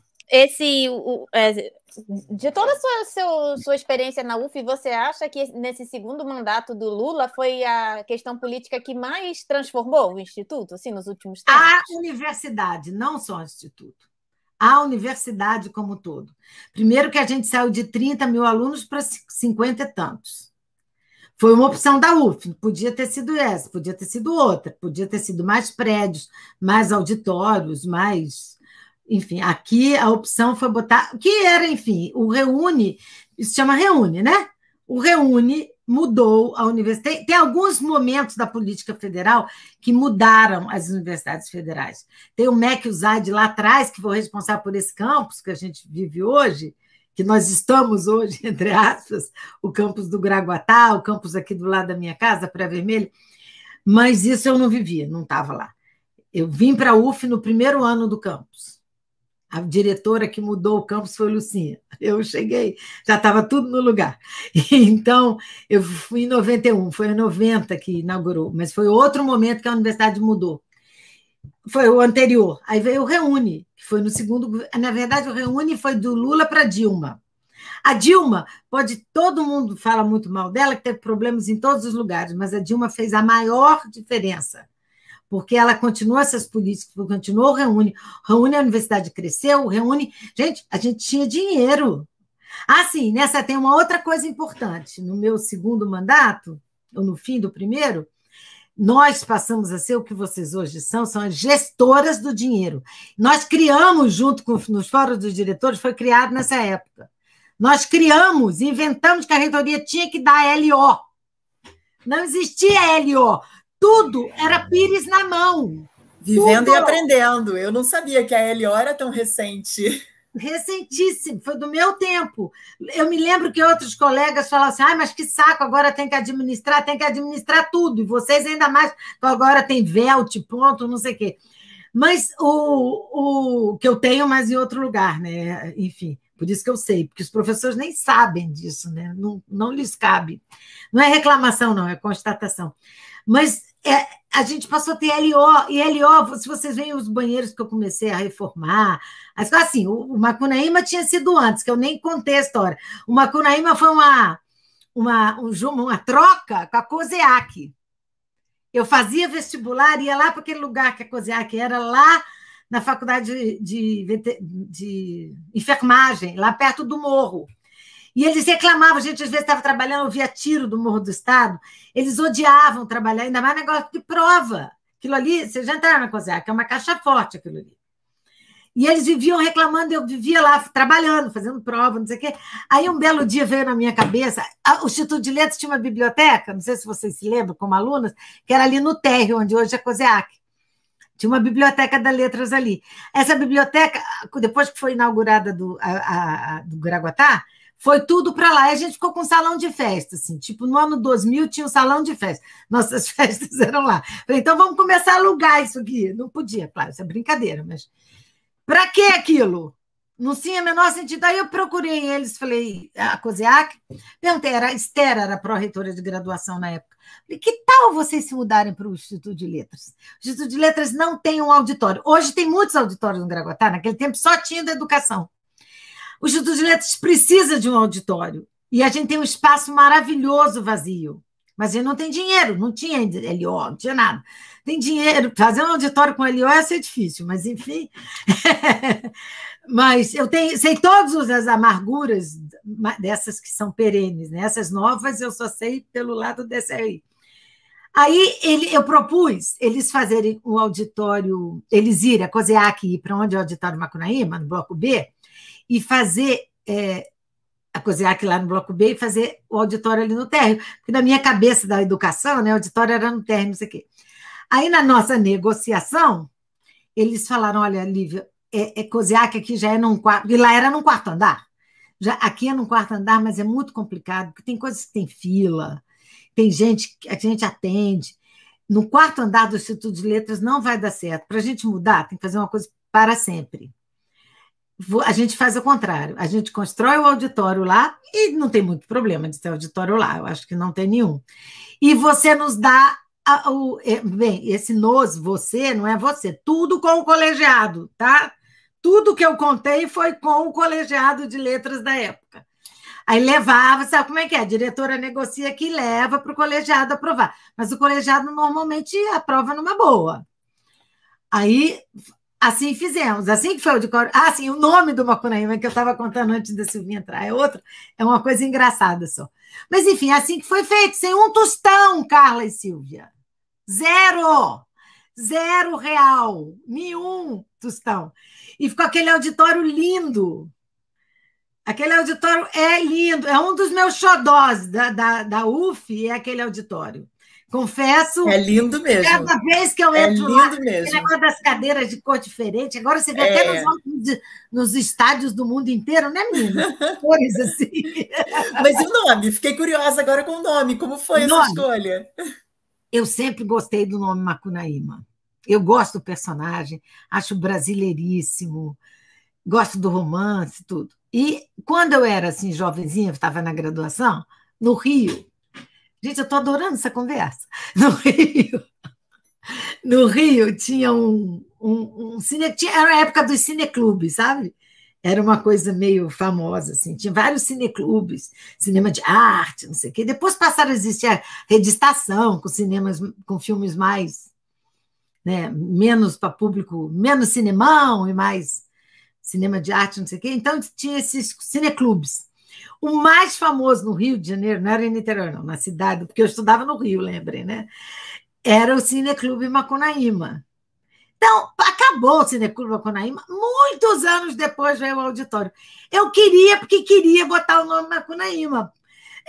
De toda a sua experiência na UF, você acha que nesse segundo mandato do Lula foi a questão política que mais transformou o Instituto, assim, nos últimos tempos? A universidade, não só o Instituto. A universidade como um todo. Primeiro que a gente saiu de 30 mil alunos para 50 e tantos. Foi uma opção da UF, podia ter sido essa, podia ter sido outra, podia ter sido mais prédios, mais auditórios, mais... Enfim, aqui a opção foi botar... Que era, enfim, o Reúne, isso chama Reúne, né? O Reúne mudou a universidade. Tem alguns momentos da política federal que mudaram as universidades federais. Tem o MEC USAID lá atrás, que foi responsável por esse campus que a gente vive hoje, que nós estamos hoje, entre aspas, o campus do Graguatá, o campus aqui do lado da minha casa, Praia Vermelha, mas isso eu não vivia, não estava lá. Eu vim para a UF no primeiro ano do campus. A diretora que mudou o campus foi Lucinha. Eu cheguei, já estava tudo no lugar. Então, eu fui em 91, foi em 90 que inaugurou, mas foi outro momento que a universidade mudou. Foi o anterior. Aí veio o Reúne, que foi no segundo... Na verdade, o Reúne foi do Lula para Dilma. A Dilma, todo mundo fala muito mal dela, que teve problemas em todos os lugares, mas a Dilma fez a maior diferença, porque ela continuou essas políticas, continuou o Reúne, a universidade cresceu, o Reúne... Gente, a gente tinha dinheiro. Sim, nessa tem uma outra coisa importante. No meu segundo mandato, ou no fim do primeiro, nós passamos a ser o que vocês hoje são as gestoras do dinheiro. Nós criamos, junto com nos fóruns dos diretores, foi criado nessa época. Nós criamos, inventamos que a reitoria tinha que dar LO. Não existia LO. Tudo era pires na mão. Vivendo tudo. E aprendendo. Eu não sabia que a LO era tão recente. Recentíssimo, foi do meu tempo. Eu me lembro que outros colegas falavam assim, mas que saco, agora tem que administrar tudo, e vocês ainda mais, agora tem VELT, ponto, não sei o quê. Mas o que eu tenho, mas em outro lugar, né? Enfim, por isso que eu sei, porque os professores nem sabem disso, né? Não lhes cabe. Não é reclamação, não, é constatação. Mas a gente passou a ter LO, e LO, se vocês veem os banheiros que eu comecei a reformar, assim, o Macunaíma tinha sido antes, que eu nem contei a história. O Macunaíma foi uma troca com a COSEAC. Eu fazia vestibular, ia lá para aquele lugar que a COSEAC era, lá na faculdade de enfermagem, lá perto do morro. E eles reclamavam, a gente às vezes estava trabalhando, eu via tiro do Morro do Estado, eles odiavam trabalhar, ainda mais negócio de prova. Aquilo ali, vocês já entraram na COSEAC, é uma caixa forte aquilo ali. E eles viviam reclamando, eu vivia lá trabalhando, fazendo prova, não sei o quê. Aí um belo dia veio na minha cabeça, o Instituto de Letras tinha uma biblioteca, não sei se vocês se lembram, como alunas, que era ali no térreo, onde hoje é a COSEAC. Tinha uma biblioteca das letras ali. Essa biblioteca, depois que foi inaugurada do Graguatá, foi tudo para lá. E a gente ficou com um salão de festa, assim, tipo, no ano 2000 tinha um salão de festa. Nossas festas eram lá. Falei, então vamos começar a alugar isso aqui. Não podia, claro, isso é brincadeira, mas para que aquilo? Não tinha o menor sentido. Aí eu procurei eles, falei, a COSEAC, perguntei, a Esther era a pró-reitora de graduação na época. Falei, que tal vocês se mudarem para o Instituto de Letras? O Instituto de Letras não tem um auditório. Hoje tem muitos auditórios no Graguatá, naquele tempo só tinha da educação. O Instituto de Letras precisa de um auditório. E a gente tem um espaço maravilhoso vazio. Mas a gente não tem dinheiro, não tinha LO, não tinha nada. Tem dinheiro, fazer um auditório com LO ia ser difícil, mas enfim. Mas eu sei todas as amarguras dessas que são perenes, né? Essas novas eu só sei pelo lado dessa aí. Aí eu propus eles fazerem um auditório, eles irem, a COSEAC ir para onde é o auditório Macunaíma, no bloco B, e fazer a COSEAC lá no bloco B e fazer o auditório ali no térreo, porque na minha cabeça da educação, né, o auditório era no térreo, não sei o quê. Aí, na nossa negociação, eles falaram, olha, Lívia, COSEAC aqui já é num quarto, e lá era num quarto andar. Aqui é num quarto andar, mas é muito complicado, porque tem coisas que tem fila, tem gente que a gente atende. No quarto andar do Instituto de Letras não vai dar certo. Para a gente mudar, tem que fazer uma coisa para sempre. A gente faz o contrário. A gente constrói o auditório lá e não tem muito problema de ter auditório lá. Eu acho que não tem nenhum. E você nos dá... Bem, esse você não é você. Tudo com o colegiado, tá? Tudo que eu contei foi com o colegiado de letras da época. Aí levava, sabe como é que é? A diretora negocia aqui e leva para o colegiado aprovar. Mas o colegiado normalmente aprova numa boa. Aí, assim fizemos. Assim que foi o auditório. Ah, sim, o nome do Macunaíma que eu estava contando antes da Silvinha entrar é outro. É uma coisa engraçada só. Mas, enfim, assim que foi feito, sem um tostão, Carla e Silvia. Zero! R$0, nenhum tostão. E ficou aquele auditório lindo. Aquele auditório é lindo, é um dos meus xodós da UF, é aquele auditório. Confesso. É lindo mesmo. Cada vez que eu entro lindo lá, mesmo. aquele negócio das cadeiras de cor diferente, agora você vê até nos estádios do mundo inteiro, né, menina? Coisa assim. Mas e o nome? Fiquei curiosa agora com o nome. Como foi essa escolha? Eu sempre gostei do nome Macunaíma. Eu gosto do personagem, acho brasileiríssimo, gosto do romance, tudo. E quando eu era assim, jovenzinha, estava na graduação, no Rio, gente, eu estou adorando essa conversa. No Rio tinha um cine, era a época dos cineclubes, sabe? Era uma coisa meio famosa, assim. Tinha vários cineclubes, cinema de arte, não sei o quê. Depois passaram a existir a Rede Estação, com filmes mais, né, menos para público, menos cinemão e mais cinema de arte, não sei o quê. Então, tinha esses cineclubes. O mais famoso no Rio de Janeiro, não era em Niterói, não, na cidade, porque eu estudava no Rio, lembrem, né? Era o Cineclube Macunaíma. Então, acabou o Cineclube Macunaíma, muitos anos depois veio o auditório. Eu queria, porque queria botar o nome Macunaíma.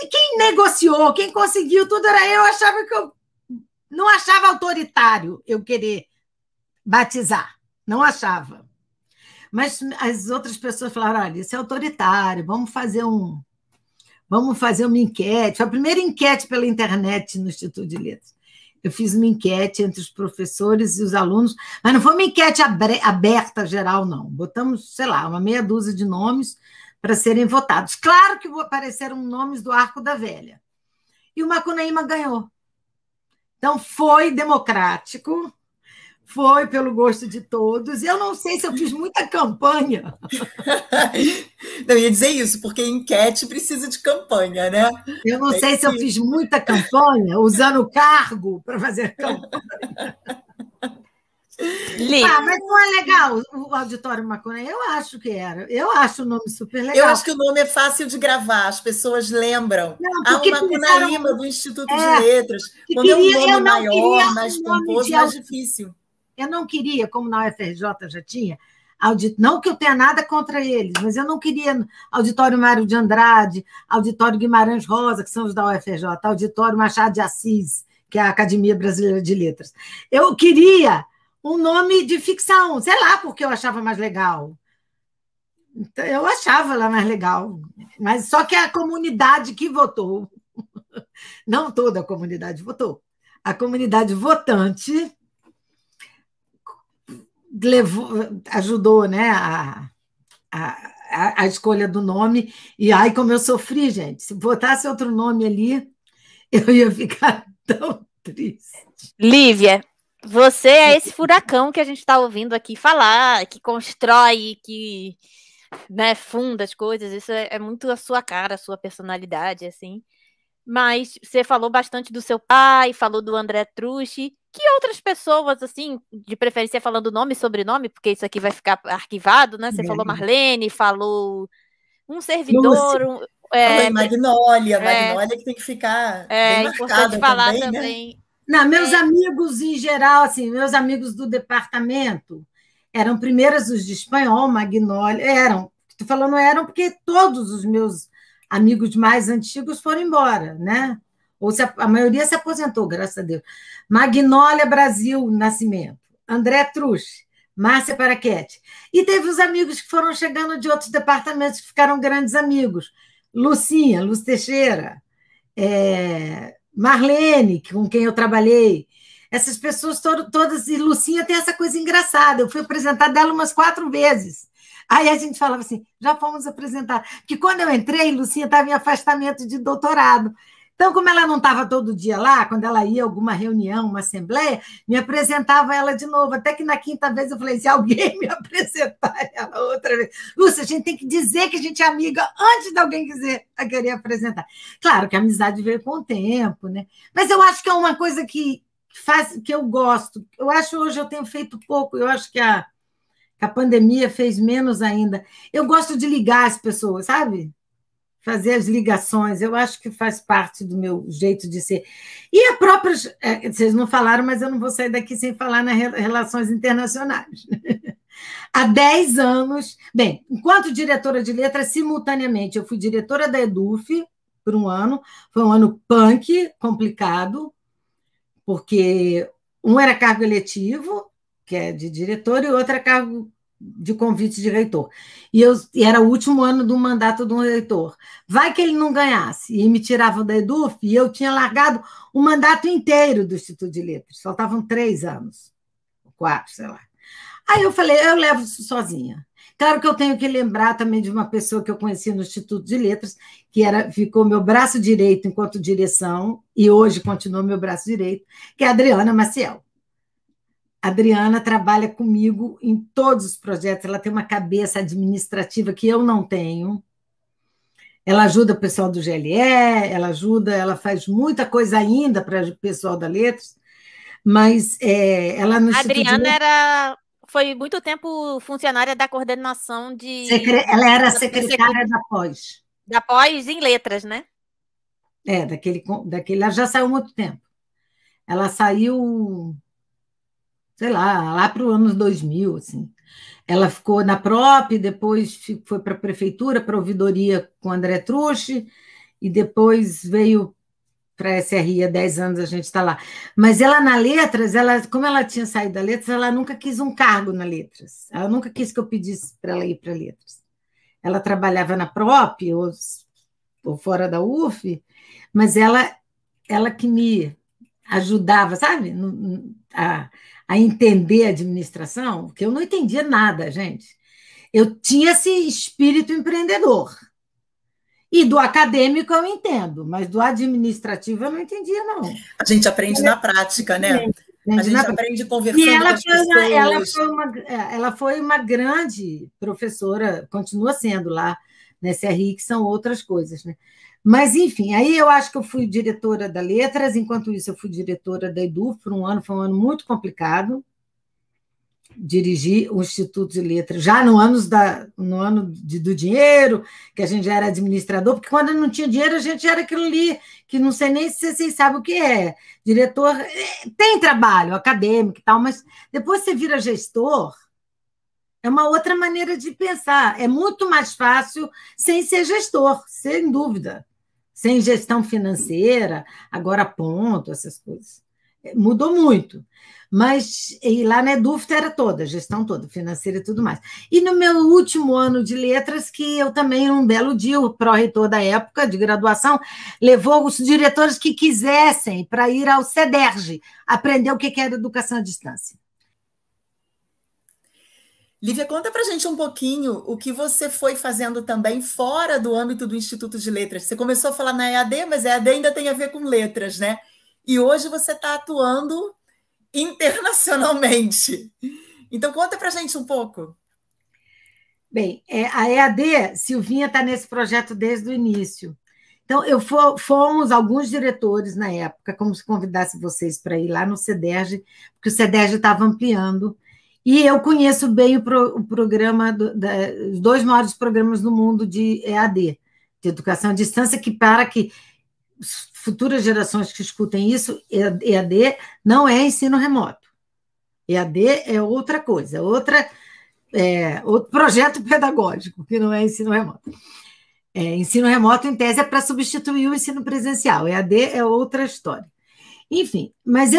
Quem negociou, quem conseguiu, tudo era eu. Achava que eu não achava autoritário eu querer batizar, não achava. Mas as outras pessoas falaram, olha, isso é autoritário, vamos fazer uma enquete. Foi a primeira enquete pela internet no Instituto de Letras. Eu fiz uma enquete entre os professores e os alunos, mas não foi uma enquete aberta geral, não. Botamos, sei lá, uma meia dúzia de nomes para serem votados. Claro que apareceram nomes do Arco da Velha. E o Macunaíma ganhou. Então, foi democrático, foi pelo gosto de todos. Eu não sei se eu fiz muita campanha. Não, eu ia dizer isso, porque enquete precisa de campanha, né? Eu não sei se eu fiz muita campanha, usando o cargo para fazer campanha. Mas não é legal o Auditório Macunaíma? Eu acho que era. Eu acho o nome super legal. Eu acho que o nome é fácil de gravar, as pessoas lembram. O Macunaíma do Instituto de Letras. Quando é um nome maior, mais pomposo, mais difícil. Eu não queria, como na UFRJ já tinha, não que eu tenha nada contra eles, mas eu não queria Auditório Mário de Andrade, Auditório Guimarães Rosa, que são os da UFRJ, Auditório Machado de Assis, que é a Academia Brasileira de Letras. Eu queria um nome de ficção, sei lá, porque eu achava mais legal. Então, eu achava lá mais legal, mas só que a comunidade que votou, não toda a comunidade votou, a comunidade votante ajudou, né, a escolha do nome, e ai, como eu sofri, gente, se botasse outro nome ali, eu ia ficar tão triste. Lívia, você é esse furacão que a gente está ouvindo aqui falar, que constrói, que, né, funda as coisas, isso é muito a sua cara, a sua personalidade, assim. Mas você falou bastante do seu pai, falou do André Trucci. Que outras pessoas, assim, de preferência falando nome e sobrenome, porque isso aqui vai ficar arquivado, né? Você falou Marlene, falou um servidor... falou em Magnólia, Magnólia que tem que ficar bem marcada falar também, né? Não, meus amigos, em geral, assim, meus amigos do departamento eram primeiras os de espanhol, Magnólia, estou falando porque todos os meus amigos mais antigos foram embora, né? Ou a maioria se aposentou, graças a Deus. Magnólia Brasil Nascimento, André Trucci, Márcia Paraquete. E teve os amigos que foram chegando de outros departamentos que ficaram grandes amigos. Lucinha, Luz Teixeira, Marlene, com quem eu trabalhei. Essas pessoas todas, e Lucinha tem essa coisa engraçada. Eu fui apresentar dela umas 4 vezes. Aí a gente falava assim, já fomos apresentar. Porque quando eu entrei, Lucinha estava em afastamento de doutorado. Então, como ela não estava todo dia lá, quando ela ia a alguma reunião, uma assembleia, me apresentava ela de novo. Até que na 5ª vez eu falei, se alguém me apresentar ela outra vez. Lúcia, a gente tem que dizer que a gente é amiga antes de alguém querer apresentar. Claro que a amizade veio com o tempo, né? Mas eu acho que é uma coisa que eu gosto. Eu acho que hoje eu tenho feito pouco. Eu acho que a pandemia fez menos ainda. Eu gosto de ligar as pessoas, sabe? Fazer as ligações, eu acho que faz parte do meu jeito de ser. E a própria... vocês não falaram, mas eu não vou sair daqui sem falar nas relações internacionais. Há 10 anos... Bem, enquanto diretora de letras, simultaneamente, eu fui diretora da EDUF por um ano. Foi um ano punk, complicado, porque um era cargo eletivo, que é de diretor, e outro era cargo de convite de reitor. E era o último ano do mandato do reitor. Vai que ele não ganhasse, e me tiravam da EDUF, e eu tinha largado o mandato inteiro do Instituto de Letras. Faltavam 3 anos, 4, sei lá. Aí eu falei, eu levo isso sozinha. Claro que eu tenho que lembrar também de uma pessoa que eu conheci no Instituto de Letras, que ficou meu braço direito enquanto direção, e hoje continua meu braço direito, que é a Adriana Maciel. A Adriana trabalha comigo em todos os projetos, ela tem uma cabeça administrativa que eu não tenho. Ela ajuda o pessoal do GLE, ela faz muita coisa ainda para o pessoal da Letras, mas ela no Instituto de Adriana foi muito tempo funcionária da coordenação de... Ela era secretária da pós. Da pós em letras, né? Daquele, ela já saiu há muito tempo. Ela saiu... sei lá para os anos 2000, assim. Ela ficou na PROP, depois foi para a prefeitura, para a ouvidoria com André Trucci, e depois veio para a SRI, há 10 anos a gente está lá. Mas ela na Letras, como ela tinha saído da Letras, ela nunca quis um cargo na Letras. Ela nunca quis que eu pedisse para ela ir para Letras. Ela trabalhava na PROP, ou fora da UF, mas ela que me ajudava, sabe? A entender a administração, porque eu não entendia nada, gente. Eu tinha esse espírito empreendedor. E do acadêmico eu entendo, mas do administrativo eu não entendia, não. A gente aprende na prática, né? A gente aprende conversando com as pessoas. Ela foi uma grande professora, continua sendo lá na SRI, que são outras coisas, né? Mas, enfim, aí eu acho que eu fui diretora da Letras, enquanto isso eu fui diretora da EDUF por um ano, foi um ano muito complicado. Dirigi o Instituto de Letras, já no ano do dinheiro, que a gente já era administrador, porque quando não tinha dinheiro, a gente era aquilo ali, que não sei nem se vocês sabem o que é. Diretor tem trabalho acadêmico e tal, mas depois você vira gestor, é uma outra maneira de pensar. É muito mais fácil sem ser gestor, sem dúvida. Sem gestão financeira, agora ponto, essas coisas. Mudou muito. Mas e lá na EDUF era toda, gestão toda, financeira e tudo mais. E no meu último ano de letras, que eu também, um belo dia, o pró-reitor da época de graduação levou os diretores que quisessem para ir ao CEDERJ, aprender o que era educação à distância. Lívia, conta para a gente um pouquinho o que você foi fazendo também fora do âmbito do Instituto de Letras. Você começou a falar na EAD, mas a EAD ainda tem a ver com letras, né? E hoje você está atuando internacionalmente. Então, conta para a gente um pouco. Bem, a EAD, Silvinha está nesse projeto desde o início. Então, fomos alguns diretores na época, como se convidasse vocês para ir lá no CEDERJ, porque o CEDERJ estava ampliando, e eu conheço bem o programa, os 2 maiores programas no mundo de EAD, de educação à distância, que para que futuras gerações que escutem isso, EAD não é ensino remoto. EAD é outra coisa, outro projeto pedagógico, que não é ensino remoto. Ensino remoto, em tese, é para substituir o ensino presencial. EAD é outra história. Enfim, mas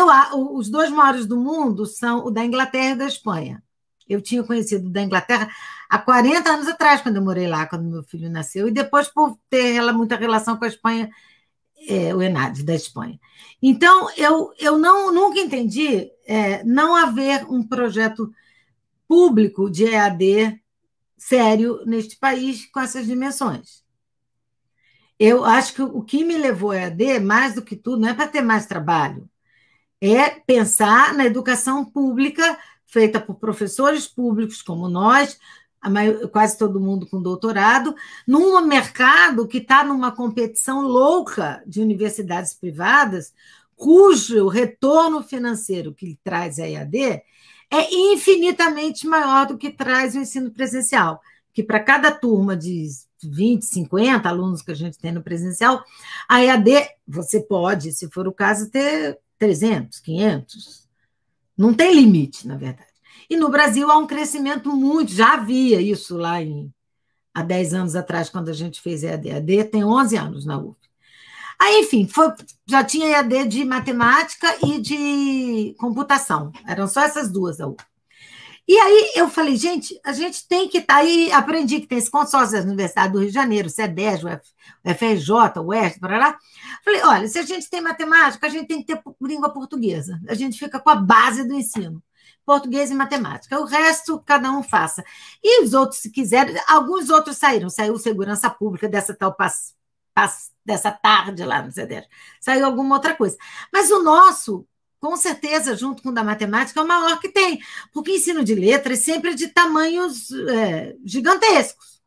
os 2 maiores do mundo são o da Inglaterra e da Espanha. Eu tinha conhecido o da Inglaterra há 40 anos atrás, quando eu morei lá, quando meu filho nasceu, e depois por ter muita relação com a Espanha, o ENAD da Espanha. Então, eu nunca entendi não haver um projeto público de EAD sério neste país com essas dimensões. Eu acho que o que me levou a EAD, mais do que tudo, não é para ter mais trabalho, é pensar na educação pública feita por professores públicos como nós, quase todo mundo com doutorado, num mercado que está numa competição louca de universidades privadas, cujo retorno financeiro que traz a EAD é infinitamente maior do que traz o ensino presencial, que para cada turma de 20, 50 alunos que a gente tem no presencial, a EAD, você pode, se for o caso, ter 300, 500. Não tem limite, na verdade. E no Brasil há um crescimento muito, já havia isso lá há 10 anos atrás, quando a gente fez EAD. A EAD tem 11 anos na UF. Aí, enfim, já tinha EAD de matemática e de computação. Eram só essas duas da UF. E aí eu falei, gente, a gente tem que estar aí, aprendi que tem esse consórcio das universidades do Rio de Janeiro, o CEDERJ, o FRJ, o UERJ, para lá. Falei, olha, se a gente tem matemática, a gente tem que ter língua portuguesa. A gente fica com a base do ensino, português e matemática. O resto, cada um faça. E os outros, se quiserem, alguns outros saíram. Saiu segurança pública dessa tal dessa tarde lá no CEDERJ. Saiu alguma outra coisa. Mas o nosso, com certeza, junto com o da matemática, é o maior que tem, porque ensino de letras sempre é de tamanhos gigantescos.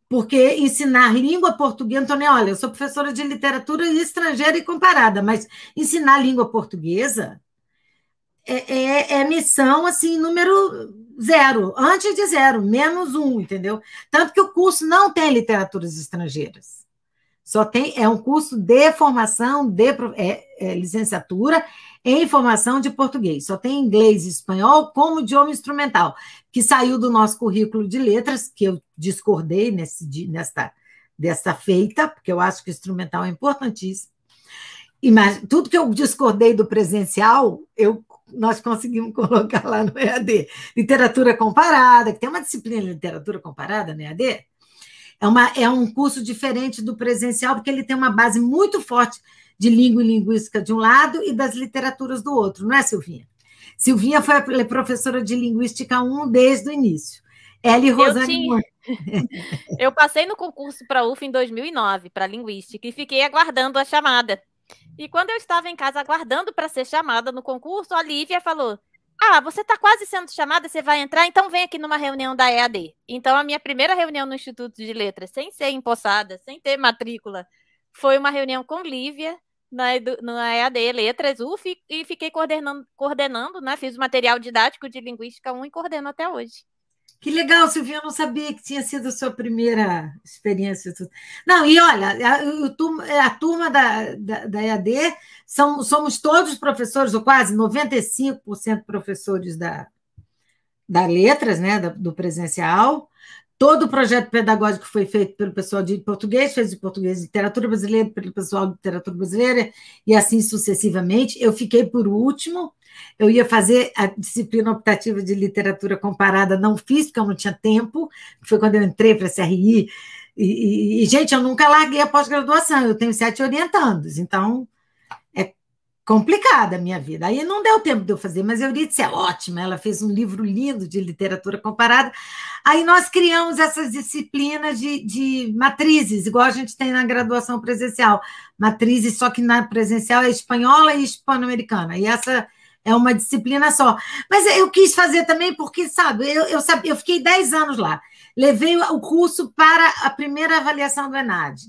Porque ensinar língua portuguesa, Antônia, olha, eu sou professora de literatura estrangeira e comparada, mas ensinar língua portuguesa é missão, assim, número 0, antes de 0, -1, entendeu? Tanto que o curso não tem literaturas estrangeiras. Só é um curso de formação, licenciatura em formação de português. Só tem inglês e espanhol como idioma instrumental, que saiu do nosso currículo de letras, que eu discordei dessa feita, porque eu acho que o instrumental é importantíssimo. Mas tudo que eu discordei do presencial, nós conseguimos colocar lá no EAD. Literatura comparada, que tem uma disciplina de literatura comparada no EAD, é um curso diferente do presencial, porque ele tem uma base muito forte de língua e linguística de um lado e das literaturas do outro, não é, Silvinha? Silvinha foi a professora de Linguística 1 desde o início. Ela e Rosane... Eu passei no concurso para a UF em 2009, para Linguística, e fiquei aguardando a chamada. E quando eu estava em casa aguardando para ser chamada no concurso, a Lívia falou: ah, você está quase sendo chamada, você vai entrar, então vem aqui numa reunião da EAD. Então, a minha primeira reunião no Instituto de Letras, sem ser empossada, sem ter matrícula, foi uma reunião com Lívia, na EAD Letras UF, e fiquei coordenando, né? Fiz o material didático de Linguística 1 e coordeno até hoje. Que legal, Silvia, eu não sabia que tinha sido a sua primeira experiência. Não, e olha, a turma da EAD somos todos professores, ou quase 95% professores da Letras, né, do presencial. Todo o projeto pedagógico foi feito pelo pessoal de português, fez de português e literatura brasileira, pelo pessoal de literatura brasileira, e assim sucessivamente. Eu fiquei por último. Eu ia fazer a disciplina optativa de literatura comparada, não fiz, porque eu não tinha tempo, foi quando eu entrei para a CRI, gente, eu nunca larguei a pós-graduação, eu tenho 7 orientandos, então é complicada a minha vida. Aí não deu tempo de eu fazer, mas a Euridice é ótima, ela fez um livro lindo de literatura comparada. Aí nós criamos essas disciplinas de matrizes, igual a gente tem na graduação presencial, matrizes, só que na presencial é espanhola e hispano-americana, e essa é uma disciplina só. Mas eu quis fazer também porque, sabe, eu fiquei 10 anos lá. Levei o curso para a primeira avaliação do ENAD.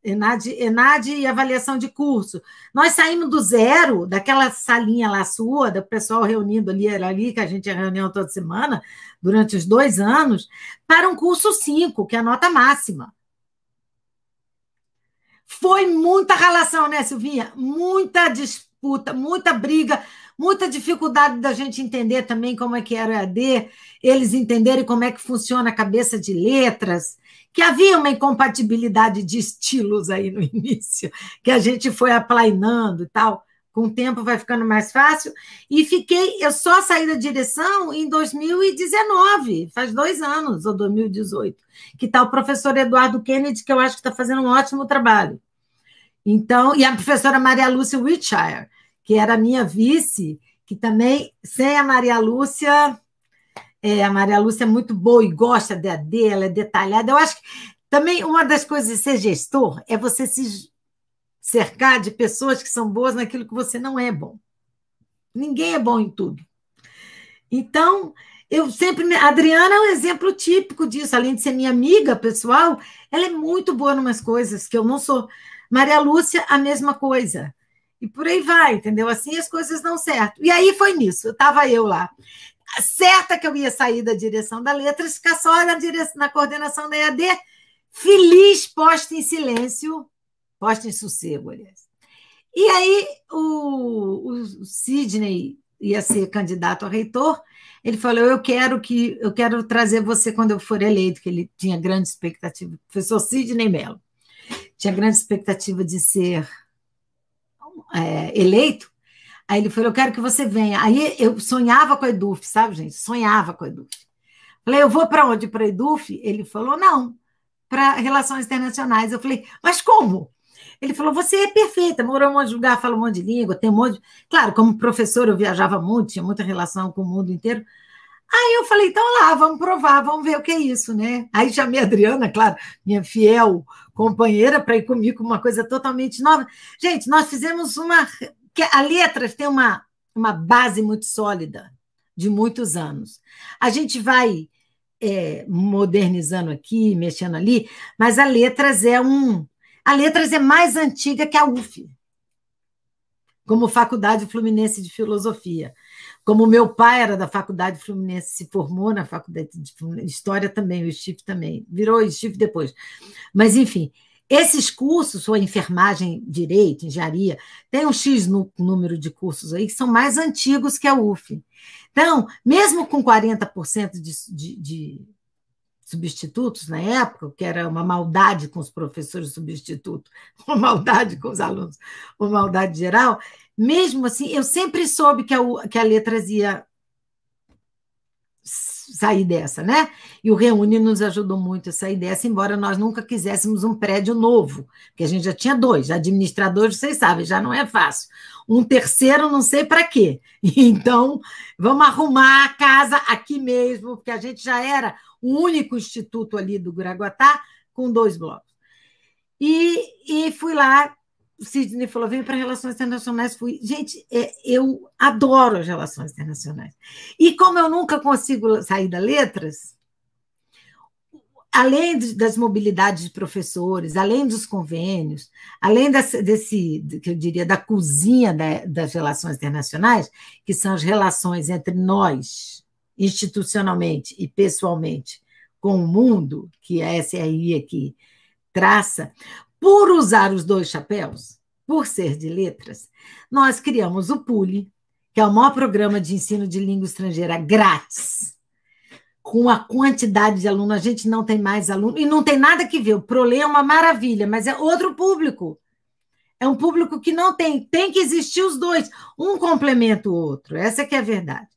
ENAD e avaliação de curso. Nós saímos do zero, daquela salinha lá sua, do pessoal reunindo ali, que a gente tinha reunião toda semana, durante os 2 anos, para um curso 5, que é a nota máxima. Foi muita relação, né, Silvinha? Muita disputa, muita briga, muita dificuldade da gente entender também como é que era o EAD, eles entenderem como é que funciona a cabeça de letras, que havia uma incompatibilidade de estilos aí no início, que a gente foi aplainando e tal. Com o tempo vai ficando mais fácil. E eu só saí da direção em 2019, faz 2 anos, ou 2018, que está o professor Eduardo Kennedy, que eu acho que está fazendo um ótimo trabalho. Então, e a professora Maria Lúcia Whitshire, que era a minha vice, que também, sem a Maria Lúcia é muito boa e gosta da EAD, ela é detalhada. Eu acho que também uma das coisas de ser gestor é você se cercar de pessoas que são boas naquilo que você não é bom. Ninguém é bom em tudo. Então, a Adriana é um exemplo típico disso, além de ser minha amiga pessoal, ela é muito boa em umas coisas que eu não sou. Maria Lúcia, a mesma coisa. E por aí vai, entendeu? Assim as coisas dão certo. E aí foi nisso, estava eu lá. Certa que eu ia sair da direção da Letras, ficar só na coordenação da EAD, feliz, posta em silêncio, posta em sossego, aliás. E aí o Sidney ia ser candidato a reitor, ele falou, eu quero trazer você quando eu for eleito, que ele tinha grande expectativa, o professor Sidney Mello, tinha grande expectativa de ser eleito. Aí ele falou, eu quero que você venha. Aí eu sonhava com a EDUF, sabe, gente? Sonhava com a EDUF. Falei, eu vou para onde? Para a EDUF? Ele falou, não, para Relações Internacionais. Eu falei, mas como? Ele falou, você é perfeita, morou em um monte de lugar, fala um monte de língua, tem um monte de... Claro, como professor eu viajava muito, tinha muita relação com o mundo inteiro. Aí eu falei, então lá, vamos provar, vamos ver o que é isso, né? Aí chamei a Adriana, claro, minha fiel companheira, para ir comigo, uma coisa totalmente nova. Gente, nós fizemos a Letras tem uma base muito sólida, de muitos anos. A gente vai modernizando aqui, mexendo ali, mas a Letras é mais antiga que a UF, como Faculdade Fluminense de Filosofia. Como meu pai era da Faculdade Fluminense, se formou na Faculdade de História também, o STIF também, virou STIF depois. Mas, enfim, esses cursos, ou enfermagem, direito, engenharia, tem um X número de cursos aí que são mais antigos que a UF. Então, mesmo com 40% de substitutos na época, que era uma maldade com os professores substitutos, uma maldade com os alunos, uma maldade geral, mesmo assim, eu sempre soube que a Letras ia sair dessa, né? E o Reúne nos ajudou muito a sair dessa, embora nós nunca quiséssemos um prédio novo, porque a gente já tinha 2 administradores, vocês sabem, já não é fácil. Um terceiro, não sei para quê. Então, vamos arrumar a casa aqui mesmo, porque a gente já era o único instituto ali do Gragoatá com 2 blocos. E fui lá, o Sidney falou, vem para Relações Internacionais, fui. Gente, eu adoro as relações internacionais. E como eu nunca consigo sair da letras, além das mobilidades de professores, além dos convênios, além que eu diria, da cozinha das relações internacionais, que são as relações entre nós, institucionalmente e pessoalmente, com o mundo, que a SRI aqui traça, por usar os 2 chapéus, por ser de letras, nós criamos o PULE, que é o maior programa de ensino de língua estrangeira grátis, com a quantidade de alunos, a gente não tem mais alunos, e não tem nada que ver, o ProLê é uma maravilha, mas é outro público, é um público que não tem que existir os 2, um complementa o outro, essa que é a verdade.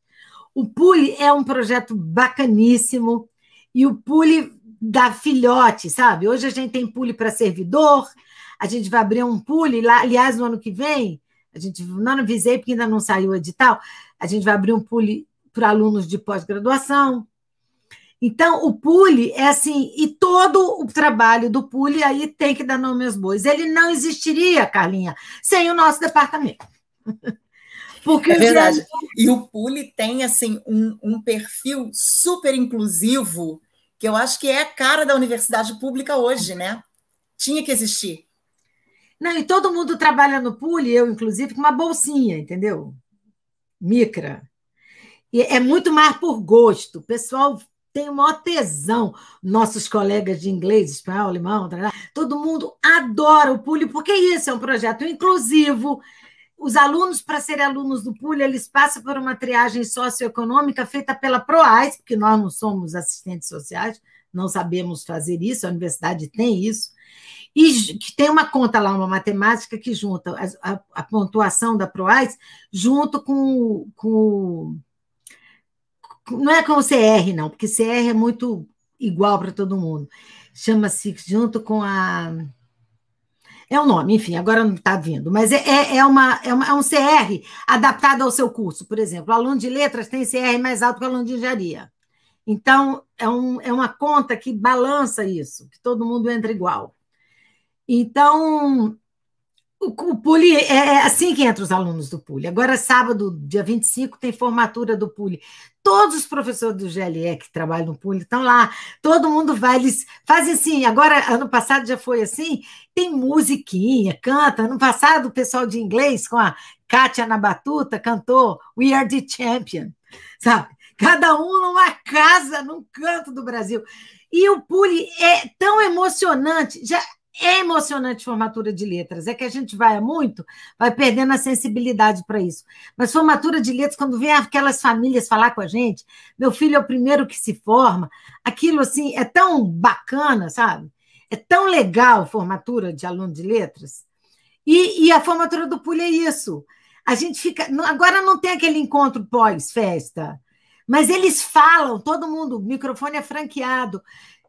O PULE é um projeto bacaníssimo, e o PULE dá filhote, sabe? Hoje a gente tem PULE para servidor, a gente vai abrir um PULE, lá, aliás, no ano que vem, a gente não avisei porque ainda não saiu o edital, a gente vai abrir um PULE para alunos de pós-graduação. Então, o PULE é assim, e todo o trabalho do PULE aí tem que dar nome aos bois. Ele não existiria, Carlinha, sem o nosso departamento. Porque é verdade. E o PULE tem assim, um perfil super inclusivo, que eu acho que é a cara da universidade pública hoje, né? Tinha que existir. Não, e todo mundo trabalha no PULE, eu, inclusive, com uma bolsinha, entendeu? Micra. E é muito mais por gosto. O pessoal tem o maior tesão. Nossos colegas de inglês, espanhol, alemão, todo mundo adora o PULE, porque isso é um projeto inclusivo. Os alunos, para serem alunos do PULE, eles passam por uma triagem socioeconômica feita pela PROAS, porque nós não somos assistentes sociais, não sabemos fazer isso, a universidade tem isso, e que tem uma conta lá, uma matemática que junta a pontuação da PROAS junto não é com o CR, não, porque CR é muito igual para todo mundo. Chama-se junto com a... É um nome, enfim, agora não está vindo, mas é um CR adaptado ao seu curso. Por exemplo, o aluno de letras tem CR mais alto que o aluno de engenharia. Então, é uma conta que balança isso, que todo mundo entra igual. Então, o PULE é assim que entram os alunos do PULE. Agora, sábado, dia 25, tem formatura do PULE. Todos os professores do GLE que trabalham no PULE estão lá, todo mundo vai, eles fazem assim, agora, ano passado já foi assim, tem musiquinha, canta. Ano passado, o pessoal de inglês, com a Kátia na batuta, cantou We Are the Champion, sabe? Cada um numa casa, num canto do Brasil. E o PULE é tão emocionante, já é emocionante formatura de letras, é que a gente vai muito, vai perdendo a sensibilidade para isso. Mas formatura de letras, quando vem aquelas famílias falar com a gente, meu filho é o primeiro que se forma, aquilo assim é tão bacana, sabe? É tão legal formatura de aluno de letras. E a formatura do PULE é isso. A gente fica... Agora não tem aquele encontro pós-festa, mas eles falam, todo mundo, o microfone é franqueado.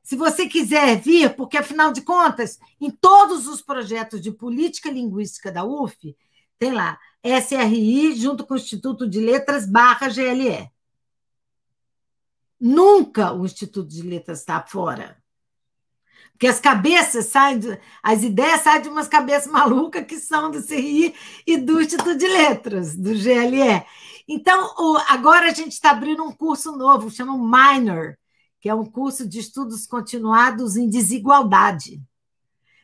Se você quiser vir, porque, afinal de contas, em todos os projetos de política linguística da UF, tem lá SRI junto com o Instituto de Letras /GLE. Nunca o Instituto de Letras está fora. Porque as cabeças saem, as ideias saem de umas cabeças malucas que são do CRI e do Instituto de Letras, do GLE. Então, agora a gente está abrindo um curso novo, chama Minor, que é um curso de estudos continuados em desigualdade.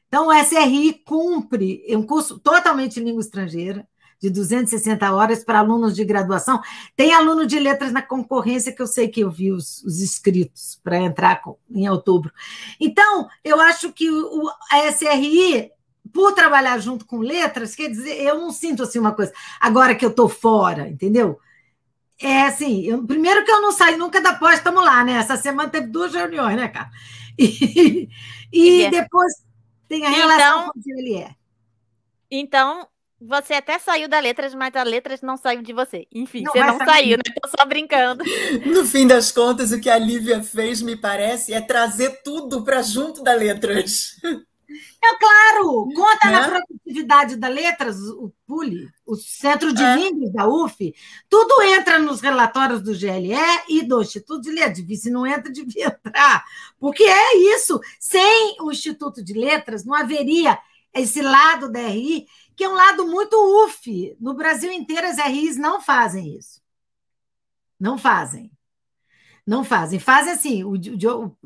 Então, o SRI cumpre, é um curso totalmente em língua estrangeira, de 260 horas para alunos de graduação. Tem aluno de letras na concorrência, que eu sei que eu vi os inscritos para entrar em outubro. Então, eu acho que a SRI, por trabalhar junto com letras, quer dizer, eu não sinto assim uma coisa, agora que eu estou fora, entendeu? É assim, primeiro que eu não saí nunca da pós, estamos lá, né? Essa semana teve 2 reuniões, né, cara? E depois tem a relação com o GLE. Então, Você até saiu da Letras, mas a Letras não saiu de você. Enfim, Não você vai não sair. saiu, né? Tô só brincando. No fim das contas, o que a Lívia fez, me parece, é trazer tudo para junto da Letras. Claro, conta na Né? produtividade da Letras, o PULI, o Centro de É. Línguas da UF, tudo entra nos relatórios do GLE e do Instituto de Letras. Se não entra, devia entrar. Porque é isso. Sem o Instituto de Letras, não haveria esse lado da RI, que é um lado muito UF. No Brasil inteiro, as RIs não fazem isso. Não fazem. Não fazem. Fazem assim,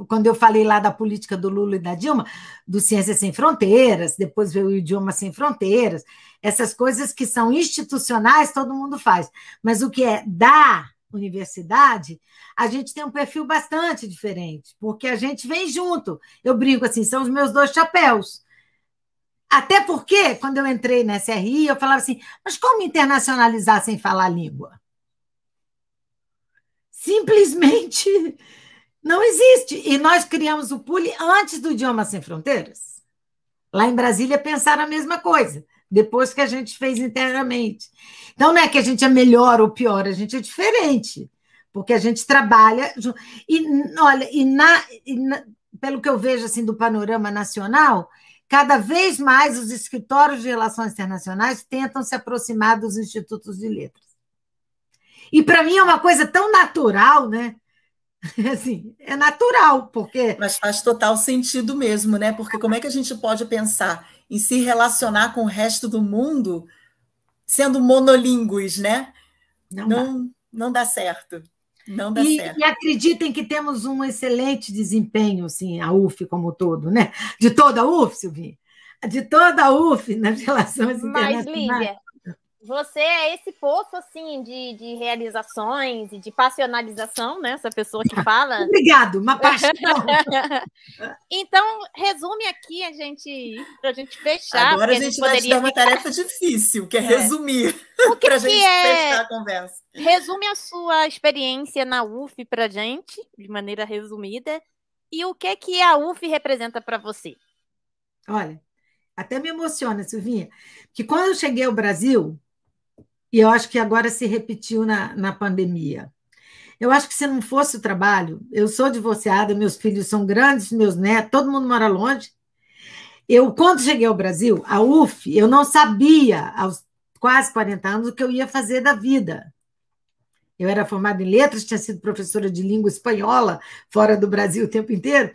quando eu falei lá da política do Lula e da Dilma, do Ciência Sem Fronteiras, depois veio o Idioma Sem Fronteiras, essas coisas que são institucionais, todo mundo faz. Mas o que é da universidade, a gente tem um perfil bastante diferente, porque a gente vem junto. Eu brinco assim, são os meus dois chapéus. Até porque, quando eu entrei na SRI, eu falava assim, mas como internacionalizar sem falar a língua? Simplesmente não existe. E nós criamos o PULI antes do Idioma Sem Fronteiras. Lá em Brasília pensaram a mesma coisa, depois que a gente fez internamente. Então, não é que a gente é melhor ou pior, a gente é diferente, porque a gente trabalha. E, olha, pelo que eu vejo assim, do panorama nacional, cada vez mais os escritórios de relações internacionais tentam se aproximar dos institutos de letras. E para mim é uma coisa tão natural, né? Assim, é natural, porque... Mas faz total sentido mesmo, né? Porque como é que a gente pode pensar em se relacionar com o resto do mundo sendo monolíngues, né? Não dá certo. Não dá certo. E acreditem que temos um excelente desempenho, assim, a UF como um todo, né? De toda a UF, Silvinha? De toda a UF nas relações internacionais. Mas, Lívia, você é esse poço, assim, de realizações e de passionalização, né? Essa pessoa que fala. Obrigado, uma paixão. Então, resume aqui para a gente fechar. Agora a gente vai te dar uma tarefa difícil, que é resumir, para a gente fechar a conversa. Resume a sua experiência na UF para a gente, de maneira resumida, e o que a UF representa para você? Olha, até me emociona, Silvinha, que quando eu cheguei ao Brasil, e eu acho que agora se repetiu na pandemia. Eu acho que se não fosse o trabalho, eu sou divorciada, meus filhos são grandes, meus netos, todo mundo mora longe. Quando cheguei ao Brasil, a UF, eu não sabia, aos quase 40 anos, o que eu ia fazer da vida. Eu era formada em letras, tinha sido professora de língua espanhola, fora do Brasil o tempo inteiro,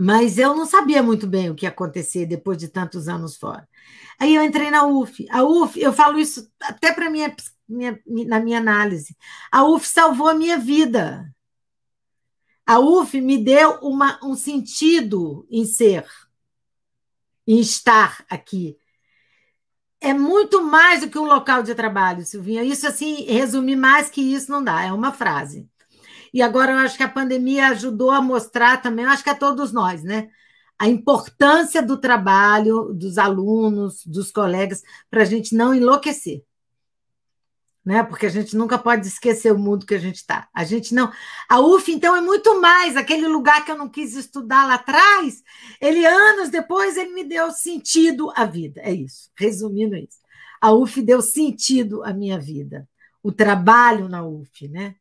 mas eu não sabia muito bem o que ia acontecer depois de tantos anos fora. Aí eu entrei na UF. A UF, eu falo isso até para na minha análise. A UF salvou a minha vida. A UF me deu um sentido em ser, em estar aqui. É muito mais do que um local de trabalho, Silvinha. Isso, assim, resumir mais que isso não dá, é uma frase. E agora eu acho que a pandemia ajudou a mostrar também, eu acho que a todos nós, né? A importância do trabalho, dos alunos, dos colegas, para a gente não enlouquecer. Né? Porque a gente nunca pode esquecer o mundo que a gente está. A gente não. A UF, então, é muito mais. Aquele lugar que eu não quis estudar lá atrás, anos depois, ele me deu sentido à vida. É isso, resumindo isso. A UF deu sentido à minha vida. O trabalho na UF, né?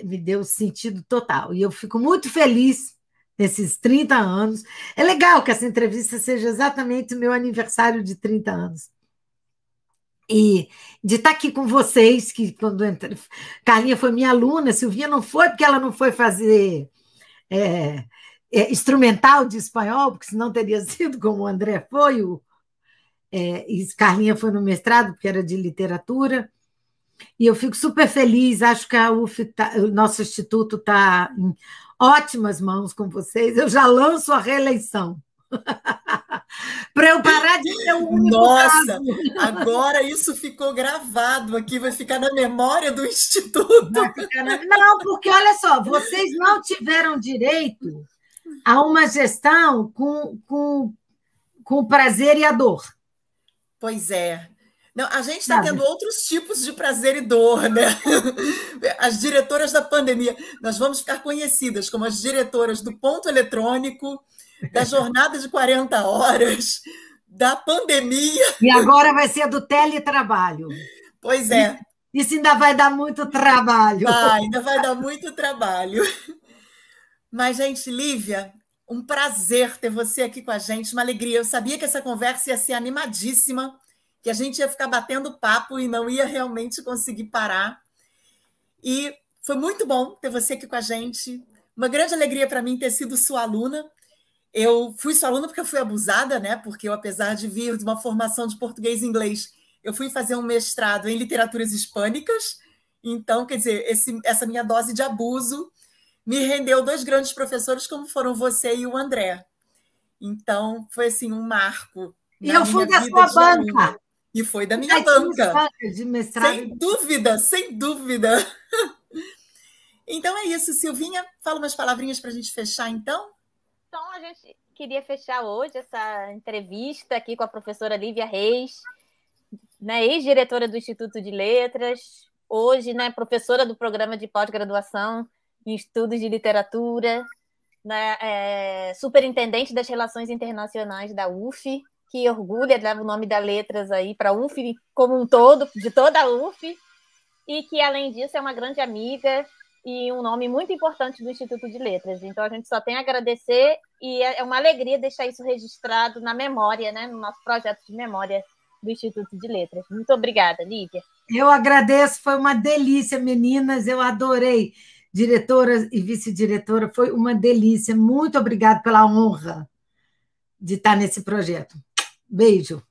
Me deu sentido total. E eu fico muito feliz nesses 30 anos. É legal que essa entrevista seja exatamente o meu aniversário de 30 anos. E de estar aqui com vocês, que quando Carlinha foi minha aluna, Silvinha não foi, porque ela não foi fazer instrumental de espanhol, porque senão teria sido como o André foi, e Carlinha foi no mestrado, porque era de literatura. E eu fico super feliz, acho que a UF, o nosso instituto está em ótimas mãos com vocês. Eu já lanço a reeleição. Para eu parar de ser o único Nossa, caso. Agora isso ficou gravado aqui, vai ficar na memória do Instituto. Não, porque olha só, vocês não tiveram direito a uma gestão com o prazer e a dor. Pois é. Não, a gente está tendo outros tipos de prazer e dor, né? As diretoras da pandemia. Nós vamos ficar conhecidas como as diretoras do ponto eletrônico, da jornada de 40 horas, da pandemia. E agora vai ser do teletrabalho. Pois é. Isso ainda vai dar muito trabalho. Ainda vai dar muito trabalho. Mas, gente, Lívia, um prazer ter você aqui com a gente, uma alegria. Eu sabia que essa conversa ia ser animadíssima, que a gente ia ficar batendo papo e não ia realmente conseguir parar. E foi muito bom ter você aqui com a gente. Uma grande alegria para mim ter sido sua aluna. Eu fui sua aluna porque eu fui abusada, né? Porque eu, apesar de vir de uma formação de português e inglês, eu fui fazer um mestrado em literaturas hispânicas. Então, quer dizer, essa minha dose de abuso me rendeu 2 grandes professores, como foram você e o André. Então, foi assim, um marco. E eu fui da sua banca. E foi da minha banca. De mestrado. Sem dúvida, sem dúvida. Então é isso, Silvinha. Fala umas palavrinhas para a gente fechar, então. Então, a gente queria fechar hoje essa entrevista aqui com a professora Lívia Reis, né, ex-diretora do Instituto de Letras, hoje, né, professora do programa de pós-graduação em Estudos de Literatura, né, superintendente das Relações Internacionais da UF, que orgulha, leva o nome da Letras aí para a UF como um todo, de toda a UF, e que, além disso, é uma grande amiga e um nome muito importante do Instituto de Letras. Então, a gente só tem a agradecer e é uma alegria deixar isso registrado na memória, né, no nosso projeto de memória do Instituto de Letras. Muito obrigada, Lívia. Eu agradeço, foi uma delícia, meninas, eu adorei. Diretora e vice-diretora, foi uma delícia. Muito obrigada pela honra de estar nesse projeto. Beijo.